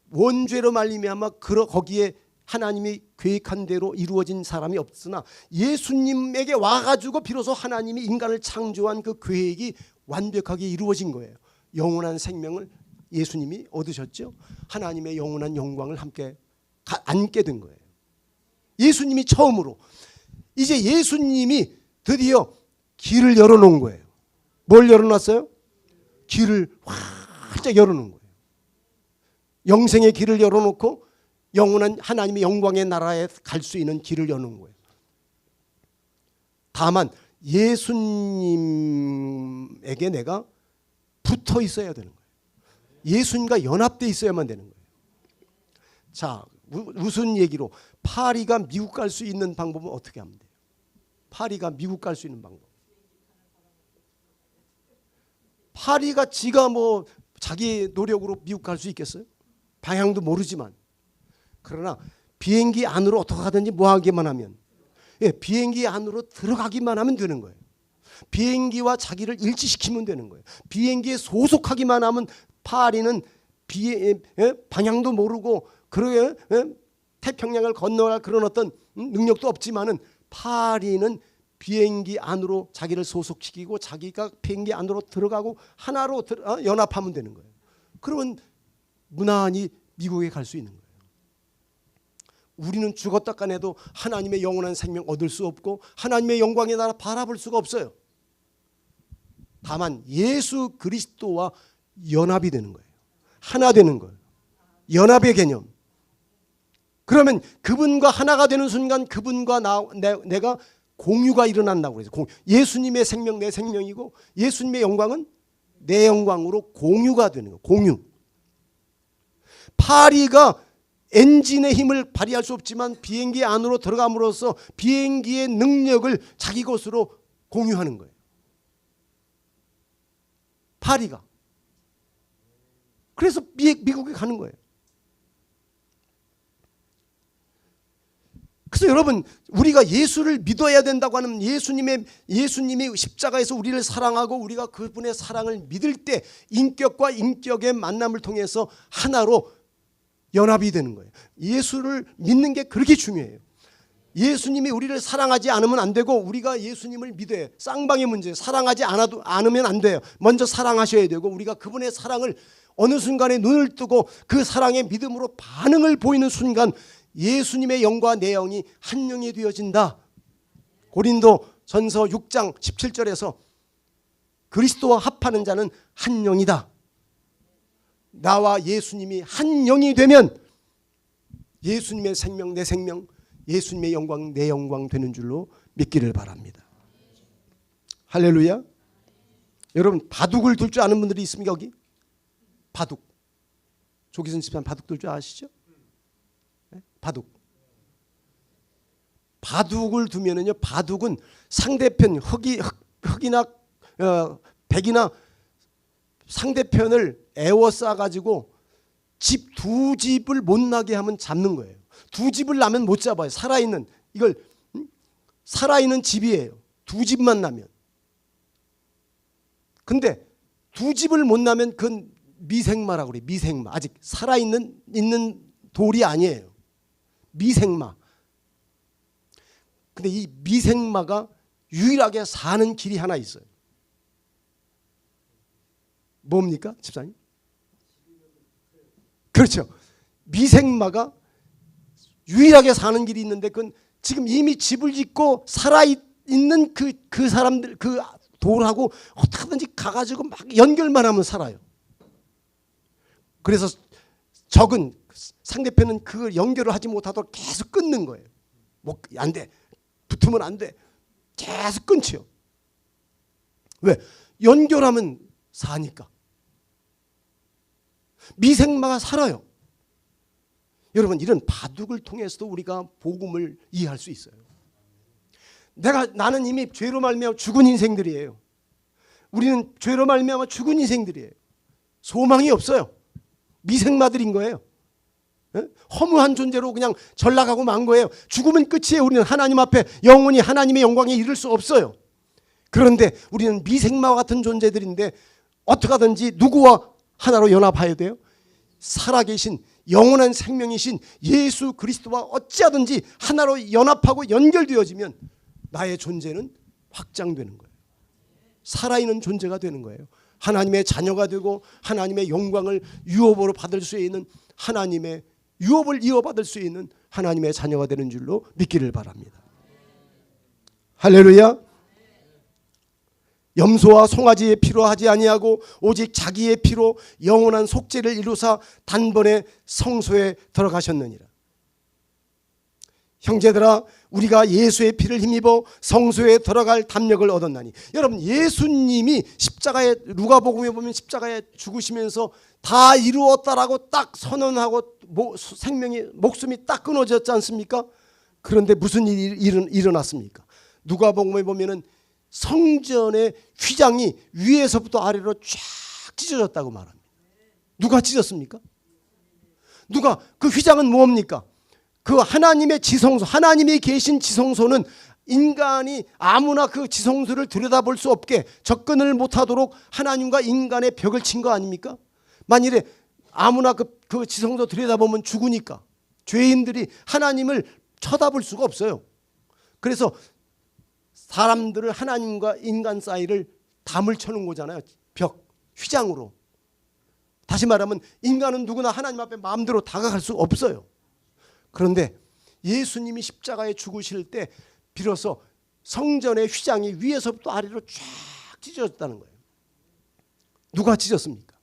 S1: 원죄로 말미암아 거기에 하나님이 계획한 대로 이루어진 사람이 없으나 예수님에게 와가지고 비로소 하나님이 인간을 창조한 그 계획이 완벽하게 이루어진 거예요. 영원한 생명을 예수님이 얻으셨죠. 하나님의 영원한 영광을 함께 안게 된 거예요. 예수님이 처음으로 이제 예수님이 드디어 길을 열어놓은 거예요. 뭘 열어놨어요? 길을 활짝 열어놓은 거예요. 영생의 길을 열어놓고 영원한 하나님의 영광의 나라에 갈 수 있는 길을 여는 거예요. 다만 예수님에게 내가 붙어 있어야 되는 거예요. 예수님과 연합되어 있어야만 되는 거예요. 자, 무슨 얘기로 파리가 미국 갈 수 있는 방법은 어떻게 하면 돼요? 파리가 미국 갈 수 있는 방법. 파리가 지가 뭐 자기 노력으로 미국 갈 수 있겠어요? 방향도 모르지만. 그러나 비행기 안으로 어떻게 하든지 뭐 하기만 하면 비행기 안으로 들어가기만 하면 되는 거예요. 비행기와 자기를 일치시키면 되는 거예요. 비행기에 소속하기만 하면 파리는 방향도 모르고 그러게 태평양을 건너갈 그런 어떤 능력도 없지만은 파리는 비행기 안으로 자기를 소속시키고 자기가 비행기 안으로 들어가고 하나로 연합하면 되는 거예요. 그러면 무난히 미국에 갈 수 있는 거예요. 우리는 죽었다 까내도 하나님의 영원한 생명 얻을 수 없고 하나님의 영광의 나라 바라볼 수가 없어요. 다만 예수 그리스도와 연합이 되는 거예요. 하나 되는 거예요. 연합의 개념. 그러면 그분과 하나가 되는 순간 그분과 내가 공유가 일어난다고 그래서 예수님의 생명 내 생명이고 예수님의 영광은 내 영광으로 공유가 되는 거예요. 공유. 파리가 엔진의 힘을 발휘할 수 없지만 비행기 안으로 들어감으로써 비행기의 능력을 자기 것으로 공유하는 거예요. 파리가. 그래서 미국에 가는 거예요. 그래서 여러분 우리가 예수를 믿어야 된다고 하는 예수님이 십자가에서 우리를 사랑하고 우리가 그분의 사랑을 믿을 때 인격과 인격의 만남을 통해서 하나로 연합이 되는 거예요. 예수를 믿는 게 그렇게 중요해요. 예수님이 우리를 사랑하지 않으면 안 되고 우리가 예수님을 믿어야 쌍방의 문제예요. 사랑하지 않으면 안 돼요. 먼저 사랑하셔야 되고 우리가 그분의 사랑을 어느 순간에 눈을 뜨고 그 사랑의 믿음으로 반응을 보이는 순간 예수님의 영과 내 영이 한 영이 되어진다. 고린도전서 6장 17절에서 그리스도와 합하는 자는 한 영이다. 나와 예수님이 한 영이 되면 예수님의 생명 내 생명, 예수님의 영광 내 영광 되는 줄로 믿기를 바랍니다. 할렐루야. 여러분 바둑을 둘 줄 아는 분들이 있습니까? 여기 바둑. 조기선 집사님 바둑 둘 줄 아시죠? 네? 바둑을 두면은요, 바둑은 상대편 흑이나 백이나 상대편을 에워싸 가지고 집 두 집을 못 나게 하면 잡는 거예요. 두 집을 나면 못 잡아요. 살아있는 이걸 살아있는 집이에요. 두 집만 나면. 근데 두 집을 못 나면 그건 미생마라고 그래요. 미생마. 아직 살아있는 돌이 아니에요. 미생마. 근데 이 미생마가 유일하게 사는 길이 하나 있어요. 뭡니까, 집사님? 그렇죠. 미생마가 유일하게 사는 길이 있는데 그건 지금 이미 집을 짓고 살아있는 그 사람들, 그 돌하고 어떻게든지 가가지고 막 연결만 하면 살아요. 그래서 적은 상대편은 그 연결을 하지 못하도록 계속 끊는 거예요. 뭐 안 돼. 붙으면 안 돼. 계속 끊죠. 왜? 연결하면 사니까. 미생마가 살아요. 여러분 이런 바둑을 통해서도 우리가 복음을 이해할 수 있어요. 나는 이미 죄로 말미암아 죽은 인생들이에요. 우리는 죄로 말미암아 죽은 인생들이에요. 소망이 없어요. 미생마들인 거예요. 허무한 존재로 그냥 전락하고 만 거예요. 죽으면 끝이에요. 우리는 하나님 앞에 영원히 하나님의 영광에 이를 수 없어요. 그런데 우리는 미생마와 같은 존재들인데 어떻게 하든지 누구와 하나로 연합해야 돼요? 살아계신 영원한 생명이신 예수 그리스도와 어찌하든지 하나로 연합하고 연결되어지면 나의 존재는 확장되는 거예요. 살아있는 존재가 되는 거예요. 하나님의 자녀가 되고 하나님의 영광을 유업으로 받을 수 있는 하나님의 유업을 이어받을 수 있는 하나님의 자녀가 되는 줄로 믿기를 바랍니다. 할렐루야. 염소와 송아지의 피로 하지 아니하고 오직 자기의 피로 영원한 속죄를 이루사 단번에 성소에 들어가셨느니라. 형제들아 우리가 예수의 피를 힘입어 성소에 들어갈 담력을 얻었나니. 여러분 예수님이 십자가에 누가복음에 보면 십자가에 죽으시면서 다 이루었다라고 딱 선언하고 목숨이 딱 끊어졌지 않습니까? 그런데 무슨 일이 일어났습니까? 누가복음에 보면은 성전의 휘장이 위에서부터 아래로 쫙 찢어졌다고 말합니다. 누가 찢었습니까? 누가? 그 휘장은 뭡니까? 그 하나님의 지성소, 하나님이 계신 지성소는 인간이 아무나 그 지성소를 들여다볼 수 없게 접근을 못하도록 하나님과 인간의 벽을 친 거 아닙니까? 만일에 아무나 그 지성소 들여다보면 죽으니까 죄인들이 하나님을 쳐다볼 수가 없어요. 그래서 사람들을 하나님과 인간 사이를 담을 쳐놓은 거잖아요. 벽, 휘장으로. 다시 말하면 인간은 누구나 하나님 앞에 마음대로 다가갈 수 없어요. 그런데 예수님이 십자가에 죽으실 때 비로소 성전의 휘장이 위에서부터 아래로 쫙 찢어졌다는 거예요. 누가 찢었습니까?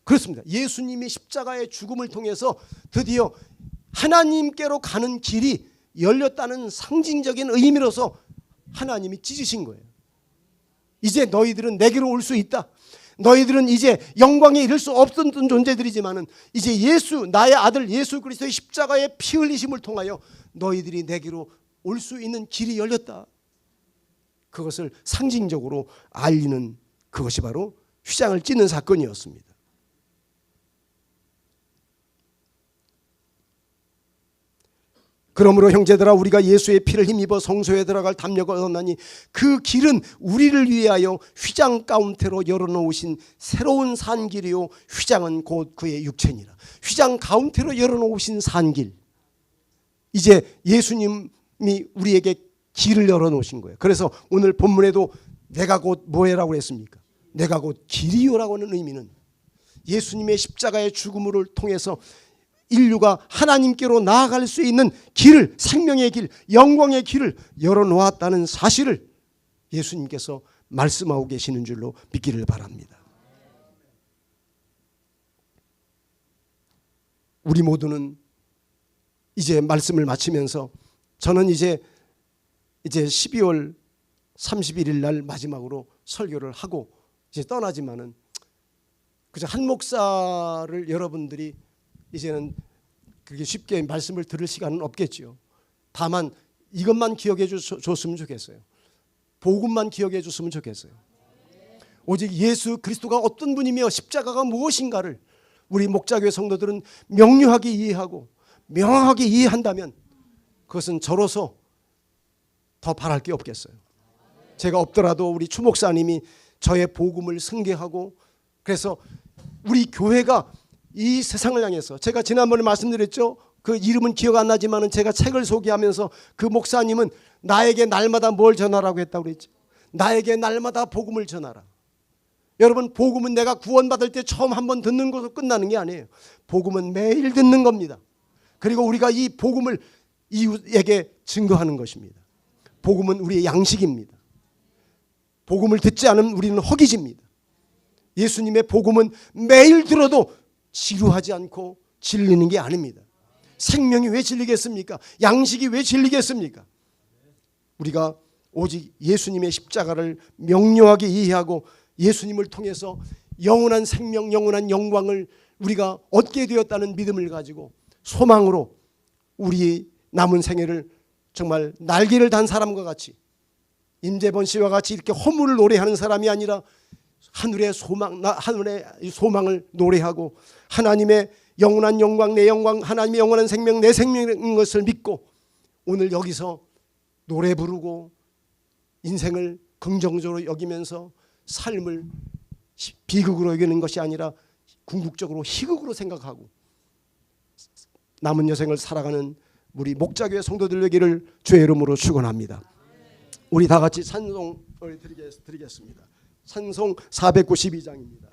S1: 그렇습니다. 예수님이 십자가의 죽음을 통해서 드디어 하나님께로 가는 길이 열렸다는 상징적인 의미로서 하나님이 찢으신 거예요. 이제 너희들은 내게로 올 수 있다. 너희들은 이제 영광에 이를 수 없던 존재들이지만은 이제 예수 나의 아들 예수 그리스도의 십자가의 피 흘리심을 통하여 너희들이 내게로 올 수 있는 길이 열렸다. 그것을 상징적으로 알리는 그것이 바로 휘장을 찢는 사건이었습니다. 그러므로 형제들아 우리가 예수의 피를 힘입어 성소에 들어갈 담력을 얻었나니 그 길은 우리를 위하여 휘장 가운데로 열어놓으신 새로운 산길이요 휘장은 곧 그의 육체니라. 휘장 가운데로 열어놓으신 산길. 이제 예수님이 우리에게 길을 열어놓으신 거예요. 그래서 오늘 본문에도 내가 곧 뭐해라고 했습니까? 내가 곧 길이요라고 하는 의미는 예수님의 십자가의 죽음을 통해서 인류가 하나님께로 나아갈 수 있는 길을, 생명의 길, 영광의 길을 열어놓았다는 사실을 예수님께서 말씀하고 계시는 줄로 믿기를 바랍니다. 우리 모두는 이제 말씀을 마치면서 저는 이제 12월 31일 날 마지막으로 설교를 하고 이제 떠나지만은 그저 한 목사를 여러분들이 이제는 그렇게 쉽게 말씀을 들을 시간은 없겠지요. 다만 이것만 기억해 줬으면 좋겠어요. 복음만 기억해 줬으면 좋겠어요. 오직 예수 그리스도가 어떤 분이며 십자가가 무엇인가를 우리 목자교회 성도들은 명료하게 이해하고 명확하게 이해한다면 그것은 저로서 더 바랄 게 없겠어요. 제가 없더라도 우리 추 목사님이 저의 복음을 승계하고 그래서 우리 교회가 이 세상을 향해서 제가 지난번에 말씀드렸죠. 그 이름은 기억 안 나지만 제가 책을 소개하면서 그 목사님은 나에게 날마다 뭘 전하라고 했다고 그랬죠. 나에게 날마다 복음을 전하라. 여러분 복음은 내가 구원받을 때 처음 한번 듣는 것으로 끝나는 게 아니에요. 복음은 매일 듣는 겁니다. 그리고 우리가 이 복음을 이웃에게 증거하는 것입니다. 복음은 우리의 양식입니다. 복음을 듣지 않으면 우리는 허기집니다. 예수님의 복음은 매일 들어도 지루하지 않고 질리는 게 아닙니다. 생명이 왜 질리겠습니까? 양식이 왜 질리겠습니까? 우리가 오직 예수님의 십자가를 명료하게 이해하고 예수님을 통해서 영원한 생명, 영원한 영광을 우리가 얻게 되었다는 믿음을 가지고 소망으로 우리 남은 생애를 정말 날개를 단 사람과 같이 임재범 씨와 같이 이렇게 허물을 노래하는 사람이 아니라 하늘의 소망을 노래하고 하나님의 영원한 영광, 내 영광, 하나님의 영원한 생명, 내 생명인 것을 믿고 오늘 여기서 노래 부르고 인생을 긍정적으로 여기면서 삶을 비극으로 여기는 것이 아니라 궁극적으로 희극으로 생각하고 남은 여생을 살아가는 우리 목자교회 성도들 되기를 주의 이름으로 축원합니다. 우리 다 같이 찬송을 드리겠습니다. 찬송 492장입니다.